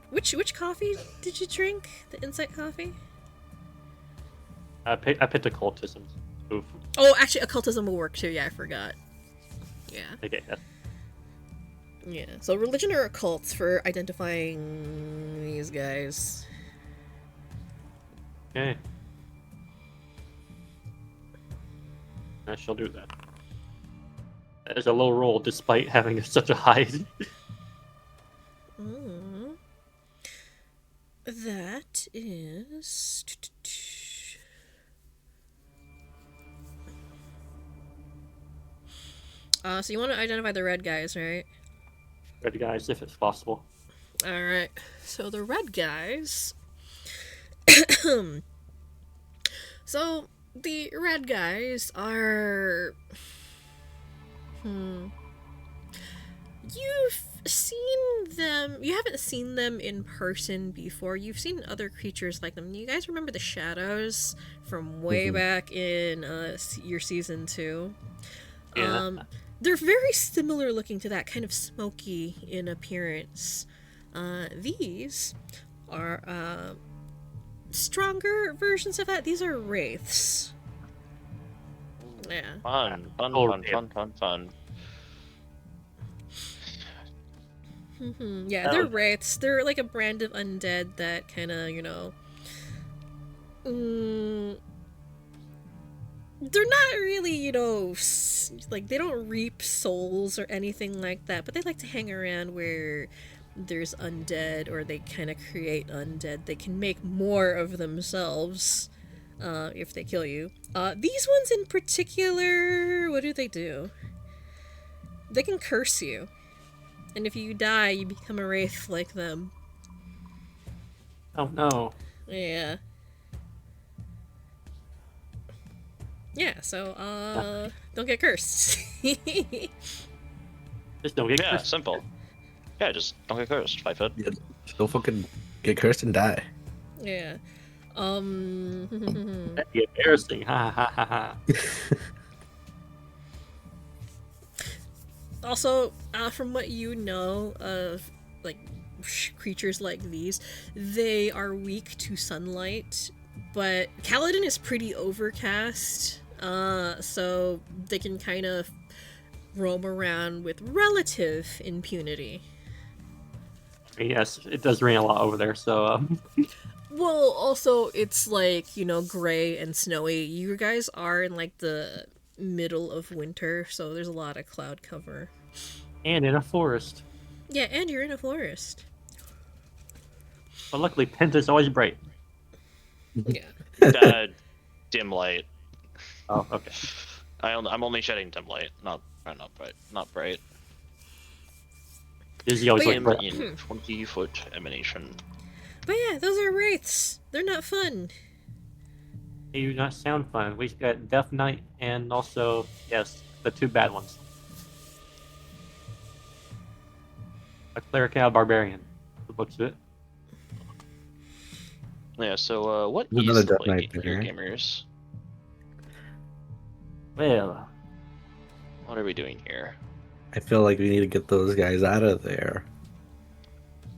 which coffee did you drink? The insight coffee? I picked occultism. Oof. Oh, actually, occultism will work too. Yeah, I forgot. Yeah. Okay. That's... Yeah. So religion or occults for identifying these guys. Okay. I shall do that. That is a low roll, despite having such a high. That is. So you want to identify the red guys, right? Red guys, if it's possible. Alright. So the red guys. So the red guys are. You've seen them. You haven't seen them in person before. You've seen other creatures like them. You guys remember the shadows from way back in your season 2? Yeah. They're very similar looking to that, kind of smoky in appearance. These are stronger versions of that. These are wraiths. Yeah. Fun. Yeah, they're wraiths. They're like a brand of undead that kind of, you know... they're not really, you know, like, they don't reap souls or anything like that, but they like to hang around where there's undead, or they kind of create undead. They can make more of themselves if they kill you. These ones in particular, what do? They can curse you. And if you die, you become a wraith like them. Oh no. Yeah. Yeah, so, don't get cursed. Just don't get Yeah, cursed. simple. Yeah, just don't get cursed. 5 foot. Yeah, just don't fucking get cursed and die. Yeah. That'd be embarrassing. Ha ha ha ha. Also, from what you know of, like, creatures like these, they are weak to sunlight, But Kaladin is pretty overcast, so they can kind of roam around with relative impunity. Yes, it does rain a lot over there, so Well, also, it's like, gray and snowy. You guys are in like the middle of winter, so there's a lot of cloud cover. and in a forest. Yeah, and you're in a forest. But luckily, Penta's always bright. Yeah. Dim light. Oh, okay. I'm only shedding dim light, not bright. Not bright. Dizzy always But like yeah. bright. In 20-foot emanation. But yeah, those are wraiths. They're not fun. They do not sound fun. We've got Death Knight and also, yes, the two bad ones. A cleric and a barbarian. The looks of it. Yeah. So what There's is another the Death Knight play here, there. gamers? Well, What are we doing here? I feel like we need to get those guys out of there,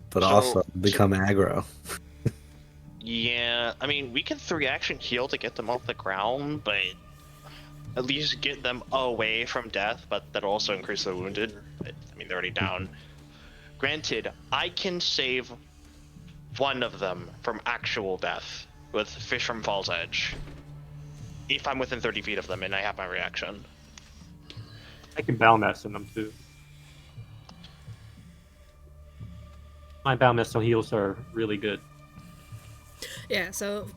but So- also become aggro. Yeah, I mean, we can 3-action heal to get them off the ground, but at least get them away from death, but that'll also increase the wounded. But, I mean, they're already down. Granted, I can save one of them from actual death with Fish from Fall's Edge. If I'm within 30 feet of them and I have my reaction. I can Battle Mess in them too. My Battle Mess on heals are really good. Yeah, so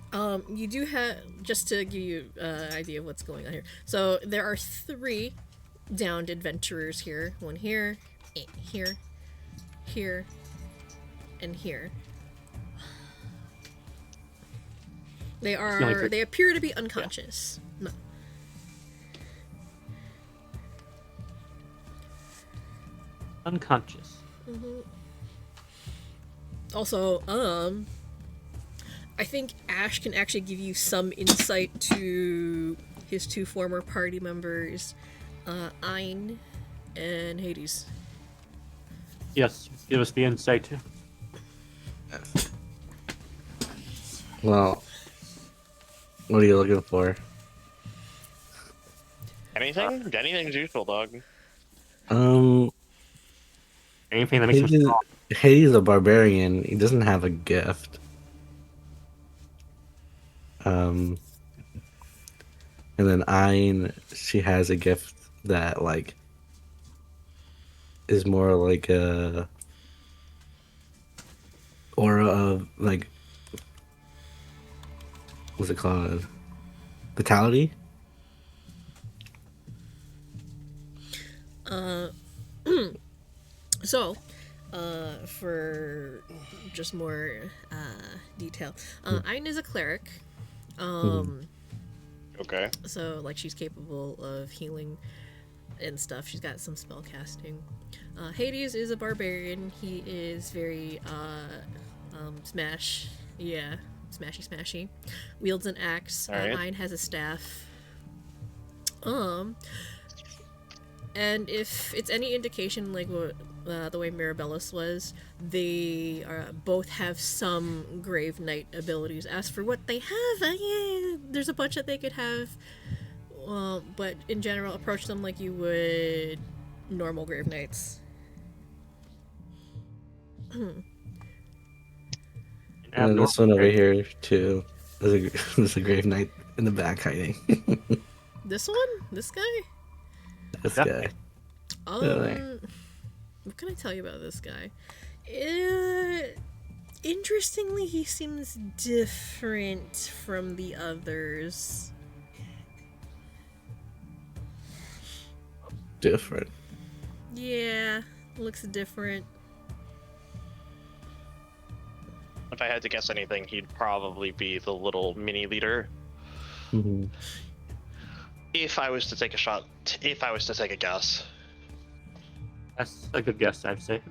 you do have, just to give you an idea of what's going on here. So there are 3 downed adventurers here. One here, here, here, and here. They appear to be unconscious. No. Unconscious. Also, I think Ash can actually give you some insight to his 2 former party members, Ein and Hades. Yes, give us the insight too. Well, what are you looking for? Anything? Anything's useful, dog. Anything that makes him strong. Hades a barbarian. He doesn't have a gift. And then Ein, she has a gift that like is more like a aura of like, what's it called? Vitality? So, for just more detail, Ein is a cleric. Okay. So, like, she's capable of healing and stuff. She's got some spell casting. Hades is a barbarian. He is very smashy. Wields an axe. All right. Ein has a staff. And if it's any indication, like what the way Mirabellus was, they both have some Grave Knight abilities. As for what they have, there's a bunch that they could have. But in general, approach them like you would normal Grave Knights. And this one over here too. There's a grave knight in the back hiding. This one? This guy? This guy. Really? What can I tell you about this guy? Interestingly, he seems different from the others. Different. Yeah, looks different. If I had to guess anything, he'd probably be the little mini leader. Mm-hmm. If I was to take a guess. That's a good guess, I'd say.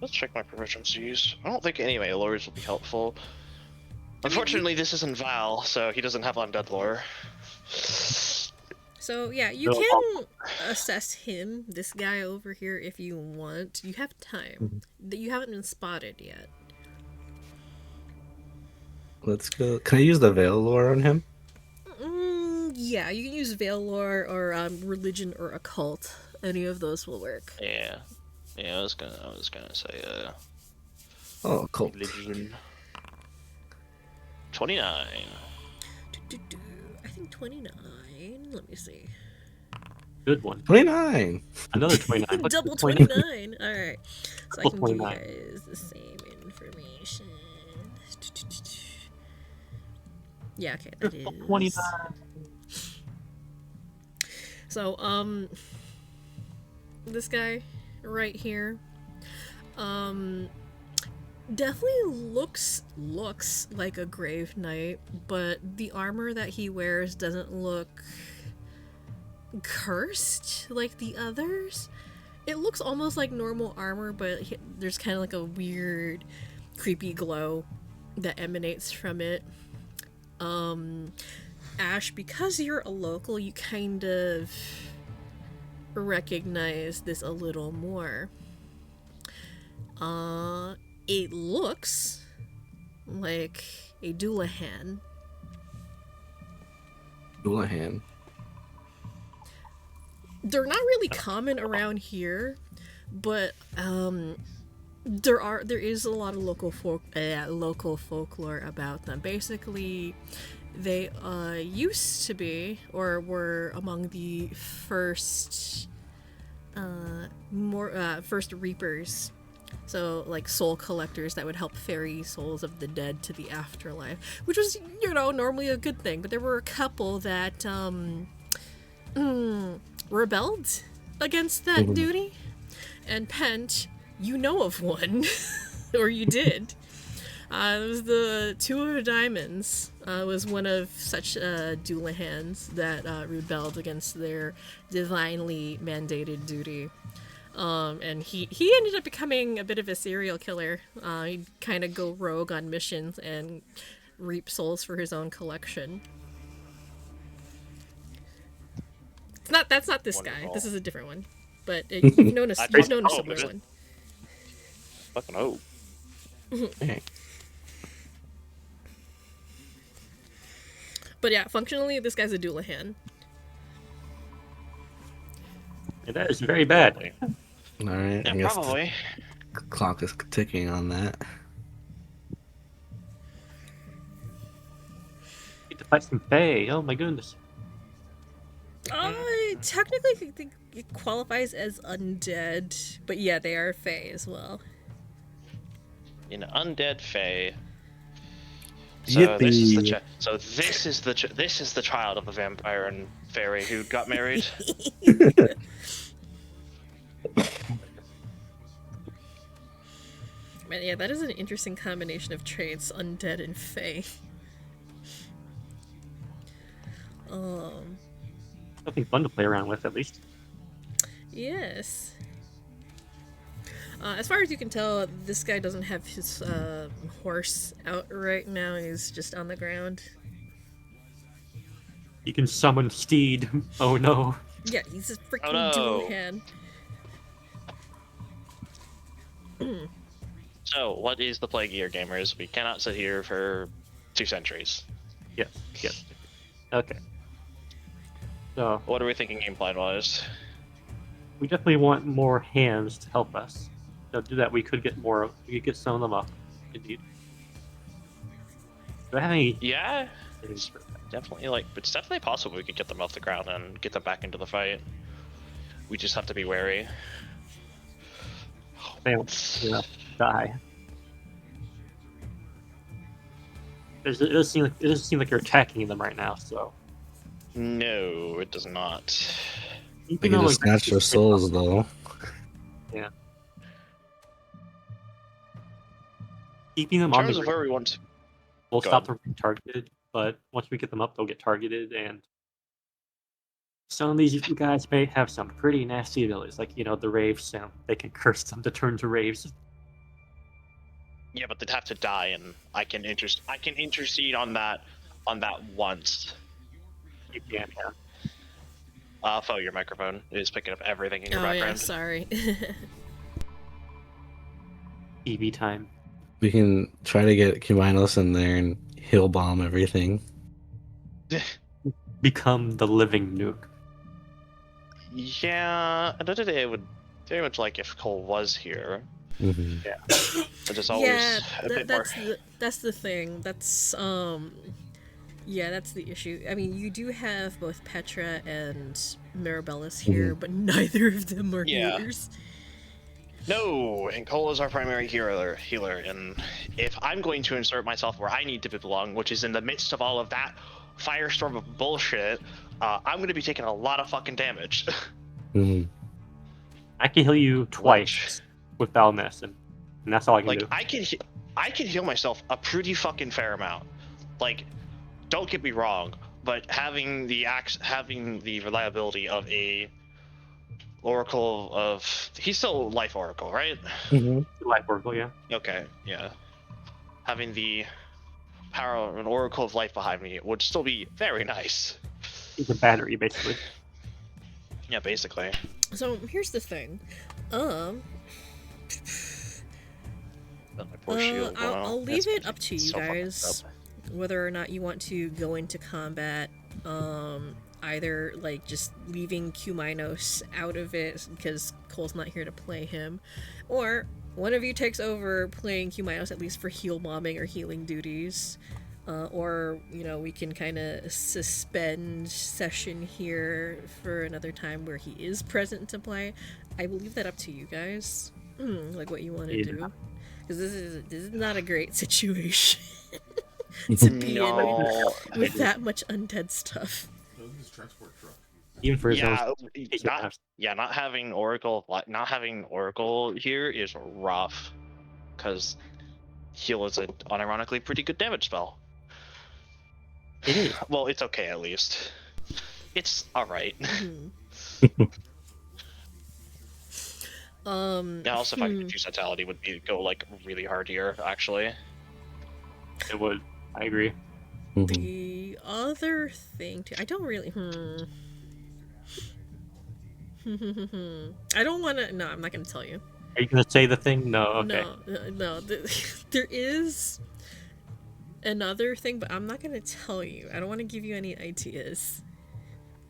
Let's check my proficiencies. I don't think any of my lores will be helpful. Unfortunately, this isn't Val, so he doesn't have undead lore. So yeah, you No, can assess him, this guy over here, if you want. You have time. Mhm. That you haven't been spotted yet. Let's go. Can I use the veil lore on him? Yeah, you can use Veil Lore or Religion or Occult. Any of those will work. Yeah. Yeah, I was gonna say Oh, cult. religion. 29. I think 29. Let me see. good one. 29. Another 29. What's Double the 29? 29. Alright. So I Triple can give you 29. guys the same information. Yeah, okay, that Triple is. 29. So, this guy right here, definitely looks like a grave knight, but the armor that he wears doesn't look cursed like the others. It looks almost like normal armor, but there's kind of like a weird, creepy glow that emanates from it. Ash, because you're a local, you kind of recognize this a little more. It looks like a Doulahan. Doulahan. They're not really common around here, but there is a lot of local folklore about them. Basically, they used to be or were among the first first reapers. So, like, soul collectors that would help ferry souls of the dead to the afterlife, which was, normally a good thing. But there were a couple that rebelled against that duty. And Pent, you know of one, or you did. It was the Two of Diamonds. Was one of such Doulahans that rebelled against their divinely mandated duty. And he ended up becoming a bit of a serial killer. He'd kind of go rogue on missions and reap souls for his own collection. That's not this guy. Wonderful. This is a different one. But you've known a Oh, similar is it? one. Fucking oh. Dang. But yeah, functionally, this guy's a Doulahan. And that is very bad. All right. Yeah, I guess probably. the clock is ticking on that. Need to fight some Fae. Oh my goodness. Technically, I think it qualifies as undead, but yeah, they are Fae as well. An undead fae. Yippee. This is the child of a vampire and fairy who got married. Man, yeah, that is an interesting combination of traits, undead and Fae. Something fun to play around with, at least. Yes. As far as you can tell, this guy doesn't have his horse out right now. He's just on the ground. You can summon Steed. Oh no. Yeah, he's a freaking Oh, no. Doulahan. So, what is the play gear, gamers? We cannot sit here for 2 centuries. Yes. Okay. So, What are we thinking gameplay wise? we definitely want more hands to help us. So to do that, we could get some of them up. Indeed. Do I have any? Yeah, It's it's definitely possible we could get them off the ground and get them back into the fight. We just have to be wary. die. It doesn't seem like you're attacking them right now. So No, it does not. We can just snatch their souls, though. Yeah. Keeping them In on terms the of where we want to will Go stop ahead. them from being targeted, but once we get them up, they'll get targeted, and some of these guys may have some pretty nasty abilities, like the raves. They can curse them to turn to raves. Yeah, but they'd have to die, and I can intercede on that once. You can, yeah. Fo, your microphone is picking up everything in your Oh yeah, background. sorry. EV time. We can try to get Kuminos in there and he'll bomb everything. Become the living nuke. Yeah, at the end of the day, I would very much like if Cole was here. Hmm. But it's always Yeah, a bit more. that's the thing. That's yeah, that's the issue. I mean, you do have both Petra and Mirabellis here, but neither of them are Yeah. healers. No, and Cole is our primary healer, and if I'm going to insert myself where I need to belong, which is in the midst of all of that firestorm of bullshit, I'm going to be taking a lot of fucking damage. Hmm. I can heal you twice with Valnesson, and that's all I can Like do. I can heal myself a pretty fucking fair amount. Like, don't get me wrong, but having the reliability of a Oracle of he's still Life Oracle, right? Hmm. Life Oracle, yeah. Okay, yeah. Having the power of an Oracle of Life behind me would still be very nice. It's a battery, basically. Yeah, basically. So here's the thing. My poor shield, wow. I'll leave That's it up to you so fucking guys whether or not you want to go into combat. Either like just leaving Kuminos out of it because Cole's not here to play him, or one of you takes over playing Kuminos at least for heal bombing or healing duties. Or, you know, we can kind of suspend session here for another time where he is present to play. I will leave that up to you guys, like what you want to do, because this is not a great situation to be in with that much undead stuff. Even for his not having Oracle here is rough, because heal is an unironically pretty good damage spell. It is. Well, it's okay at least. It's all right. Now, also, if I could use Vitality, would be go like really hard here. Actually, it would. I agree. The other thing too, I don't really. I don't want to. No, I'm not going to tell you. Are you going to say the thing? No. Okay. No. There is another thing, but I'm not going to tell you. I don't want to give you any ideas.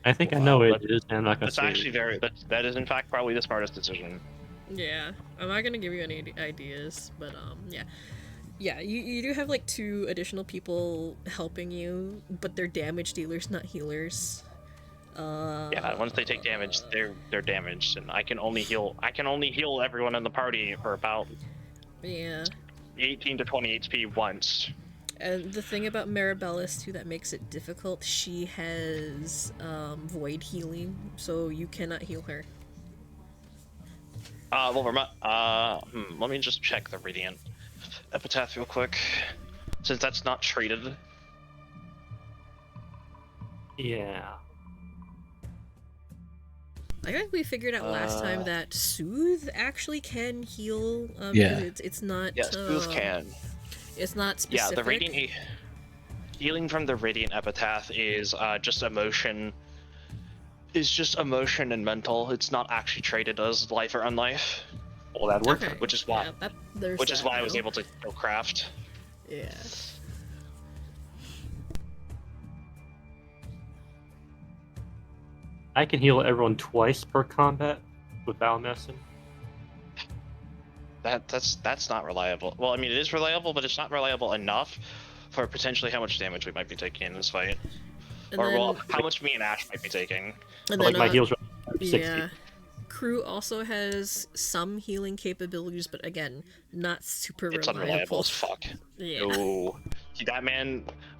I think I know it is, and I'm not going to say actually that is in fact probably the smartest decision. Yeah, I'm not going to give you any ideas, but yeah, you do have like 2 additional people helping you, but they're damage dealers, not healers. Yeah, once they take damage, they're damaged, and I can only heal everyone in the party for about 18 to 20 HP once. And the thing about Mirabellis too that makes it difficult, she has void healing, so you cannot heal her. Let me just check the Radiant Epitaph real quick, since that's not traded. Yeah. I think we figured out last time that Soothe actually can heal. It's not. Yes, Soothe can. It's not specific. Yeah, the Radiant healing from the Radiant Epitaph is just emotion. Is just emotion and mental. It's not actually traded as life or unlife. Well, that worked. Okay. Which is why. Yeah, which is why I was able to go craft. Yeah. I can heal everyone twice per combat with Valnesson. That's not reliable. Well, I mean, it is reliable, but it's not reliable enough for potentially how much damage we might be taking in this fight. How much me and Ash might be taking. And like my heals are 60. Yeah. Crew also has some healing capabilities, but again, not super reliable. It's unreliable as fuck. Yeah. No.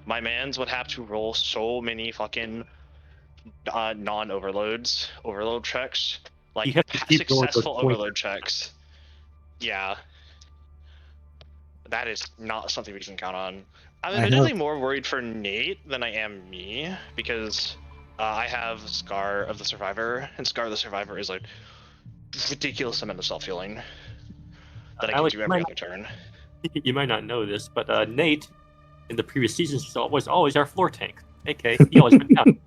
My mans would have to roll so many fucking overload checks. Like, you have to keep successful overload checks. Yeah. That is not something we can count on. I'm admittedly more worried for Nate than I am me, because I have Scar of the Survivor, and Scar of the Survivor is like ridiculous amount of self-healing that I can do every other turn. You might not know this, but Nate, in the previous seasons, was always our floor tank. AK, he always went down.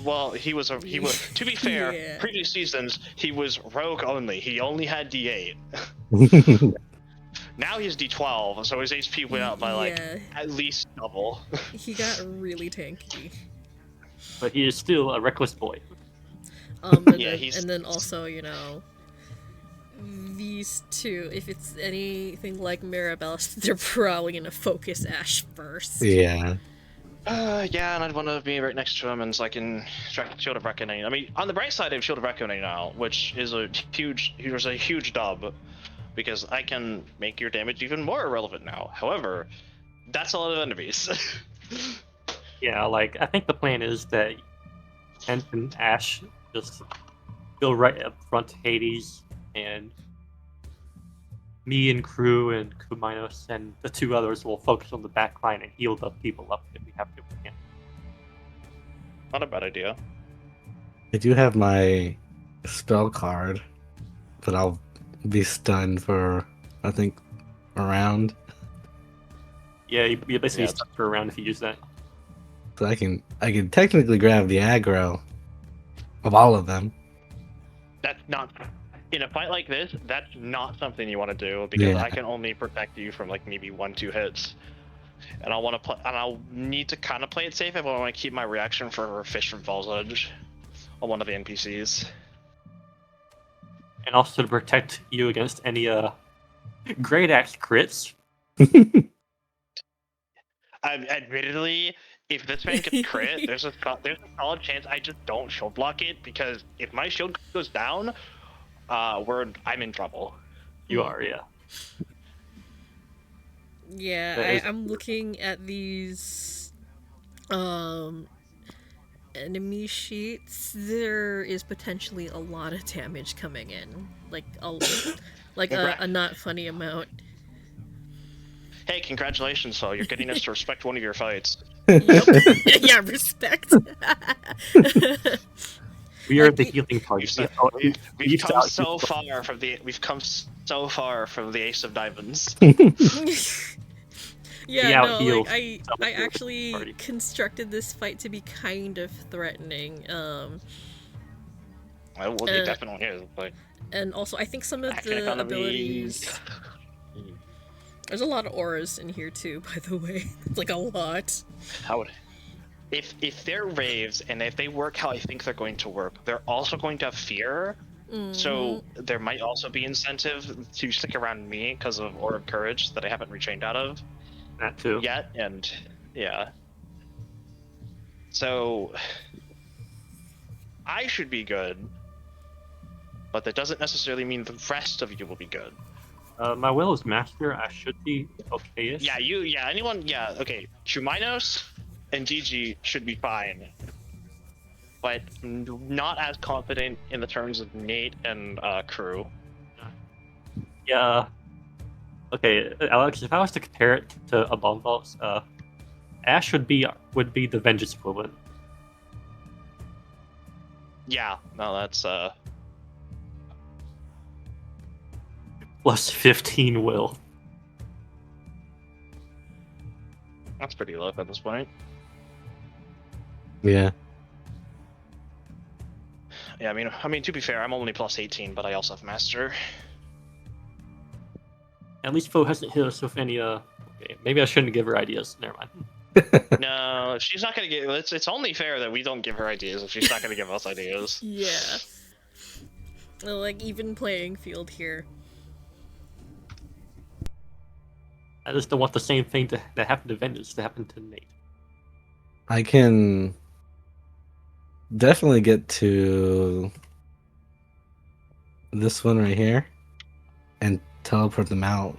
Well, he was. To be fair, Yeah. previous seasons he was rogue only. He only had D8. Now he's D12, so his HP went up by like Yeah. at least double. He got really tanky. But he is still a reckless boy. And Yeah, then, he's- and then also, you know, these two, if it's anything like Mirabelle, they're probably gonna focus Ash first. Yeah. Yeah, and I'd want to be right next to him, and so I can track Shield of Reckoning. I mean, on the bright side, I have Shield of Reckoning now, which is a huge dub, because I can make your damage even more irrelevant now. However, that's a lot of enemies. Yeah, like I think the plan is that Kent and Ash just go right up front to Hades, and me and Crew and Kuminos and the two others will focus on the back line and heal the people up if we have to. Yeah. Not a bad idea. I do have my spell card, but I'll be stunned for, I think, a round. Yeah, you basically Yeah. stuck for a round if you use that. So I can technically grab the aggro of all of them. That's not in a fight like this. That's not something you want to do, because Yeah. I can only protect you from like maybe 1-2 hits, and I want to play, and I'll need to kind of play it safe if I want to keep my reaction for Fish from Falls Edge on one of the NPCs. And also to protect you against any great axe crits. Admittedly, if this man gets crit, there's a solid chance I just don't shield block it, because if my shield goes down, I'm in trouble. You are, yeah. Yeah, That is- I'm looking at these enemy sheets. There is potentially a lot of damage coming in, like a not funny amount. Hey, congratulations, though. You're getting us to respect one of your fights. Yep. Yeah, respect. We are Like, the healing party. We've come so far from the Ace of Diamonds. Yeah, no, out-healed like I party. actually constructed this fight to be kind of threatening. Well, it definitely is, but And also I think some of Action the economy. abilities. There's a lot of auras in here too, by the way. It's like a lot. How would if they're raves and if they work how I think they're going to work, they're also going to have fear. So there might also be incentive to stick around me because of Aura of Courage that I haven't rechained out of That too. yet, and yeah. So I should be good, but that doesn't necessarily mean the rest of you will be good. My will is master. I should be okay-ish. Yeah, anyone, okay. Chuminos and Gigi should be fine, but not as confident in the terms of Nate and Crew. Yeah. Okay, Alex. If I was to compare it to Above Vaults, Ash would be the Vengeance equivalent. Yeah, no, that's Plus 15 will. that's pretty low at this point. Yeah. Yeah, I mean to be fair, I'm only plus 18, but I also have Master. At least Fo hasn't hit us with any. Okay, maybe I shouldn't give her ideas. Never mind. No, she's not gonna give. It's only fair that we don't give her ideas if she's not gonna give us ideas. Yeah. Like even playing field here. I just don't want the same thing that happened to Vengeance to happen to Nate. I can definitely get to this one right here and teleport them out.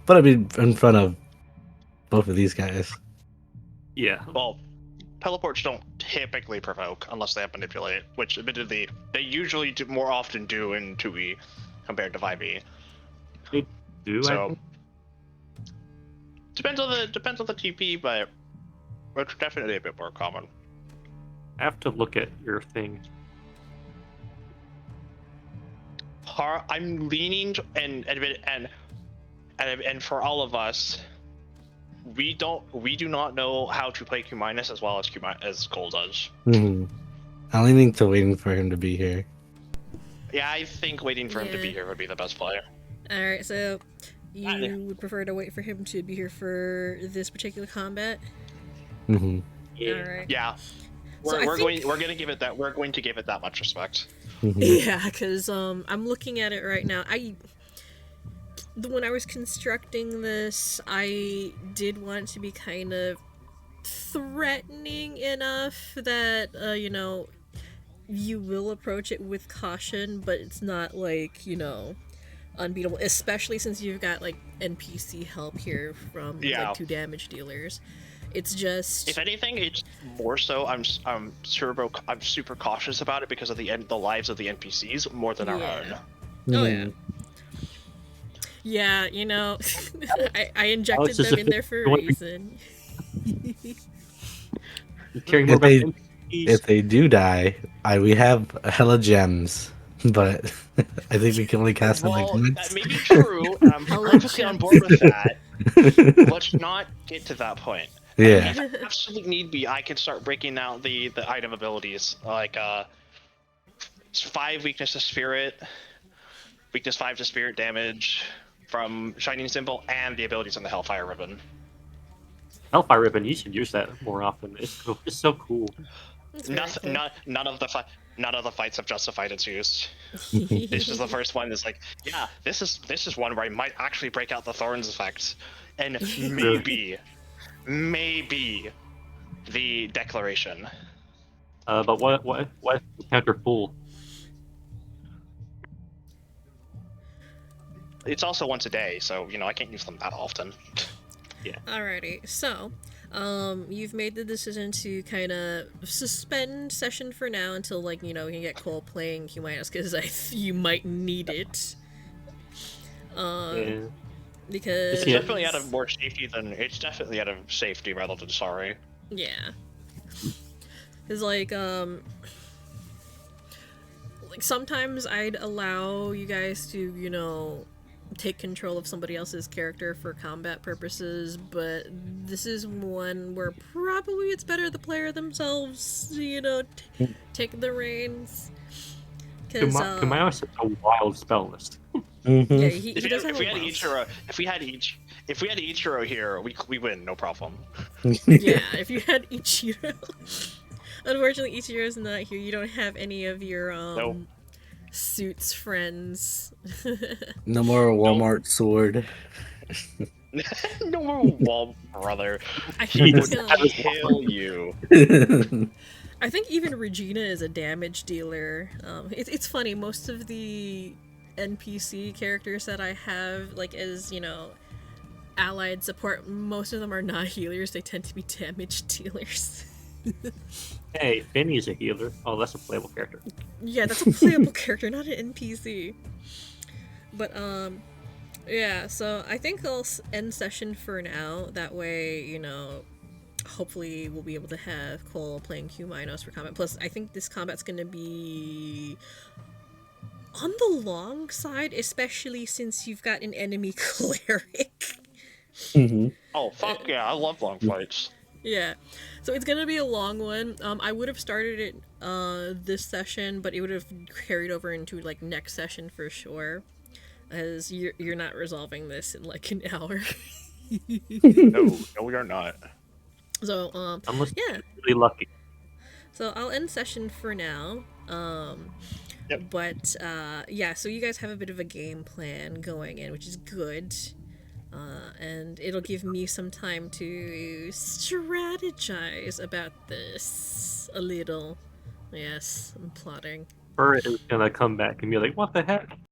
But I'd be in front of both of these guys. Yeah. Well, teleports don't typically provoke unless they have manipulate, which admittedly they usually more often do in 2e compared to 5e. Do I So think? depends on the TP, but it's definitely a bit more common. I have to look at your thing. I'm leaning and for all of us, we do not know how to play Q- as well as Cole does. Mhm. I'm leaning to waiting for him to be here. Yeah, I think waiting for him to be Yeah. here would be the best play. Alright, so you would prefer to wait for him to be here for this particular combat? Hmm. Yeah. Alright. Yeah. So I We're think- going to give it that much respect. Hmm. Yeah, because I'm looking at it right now. When I was constructing this, I did want to be kind of threatening enough that you will approach it with caution, but it's not like unbeatable. Especially since you've got like NPC help here from Yeah. like 2 damage dealers. It's just If anything, it's more so I'm super cautious about it because of the lives of the NPCs more than our Yeah. own. Oh yeah. Yeah, I injected just them in there for a going- reason. Caring If more they- about NPCs. If they do die, we have hella gems, but I think we can only cast them like Well, once. that may be true, and I'm Hella perfectly on board with that. Let's not get to that point. Yeah. If absolute need be, I can start breaking out the item abilities, like 5 weakness to spirit, weakness 5 to spirit damage from Shining Symbol, and the abilities on the Hellfire Ribbon. Hellfire Ribbon, you should use that more often. It's cool. It's so cool. It's very cool. None of the fights have justified its use. This is the first one that's like, yeah, this is one where I might actually break out the Thorns effect, and maybe the Declaration. But what counter full? It's also once a day, so I can't use them that often. Alrighty, so you've made the decision to kind of suspend session for now until you can get Cole playing Humanos because you might need it. Yeah. Because It's definitely out of more safety than it's definitely out of safety rather than sorry. yeah, because sometimes I'd allow you guys to take control of somebody else's character for combat purposes, but this is one where probably it's better the player themselves take the reins. Because Kumayo has a wild spell list. Mm-hmm. yeah, he If does have we a had buff. Ichiro, if we had Ichiro here, we win, no problem. Yeah, if you had Ichiro. Unfortunately, Ichiro's not here. You don't have any of your Nope. suits friends. No more Walmart sword. No more wall, brother. I He think would kill you. I think even Regina is a damage dealer. It's funny. Most of the NPC characters that I have, as allied support, most of them are not healers. They tend to be damage dealers. Hey, Finny's a healer. Oh, that's a playable character. Yeah, that's a playable character, not an NPC. But yeah. So I think I'll end session for now. That way, hopefully we'll be able to have Cole playing Q-Minos for combat. Plus, I think this combat's gonna be on the long side, especially since you've got an enemy cleric. Mm-hmm. Oh fuck yeah, I love long fights. Yeah, so it's gonna be a long one. I would have started it this session, but it would have carried over into next session for sure, as you're not resolving this in an hour. No, we are not. So Unless yeah. you're really lucky. So I'll end session for now. Yep. But yeah, so you guys have a bit of a game plan going in, which is good. And it'll give me some time to strategize about this a little. Yes, I'm plotting. Fur is gonna come back and be like, what the heck?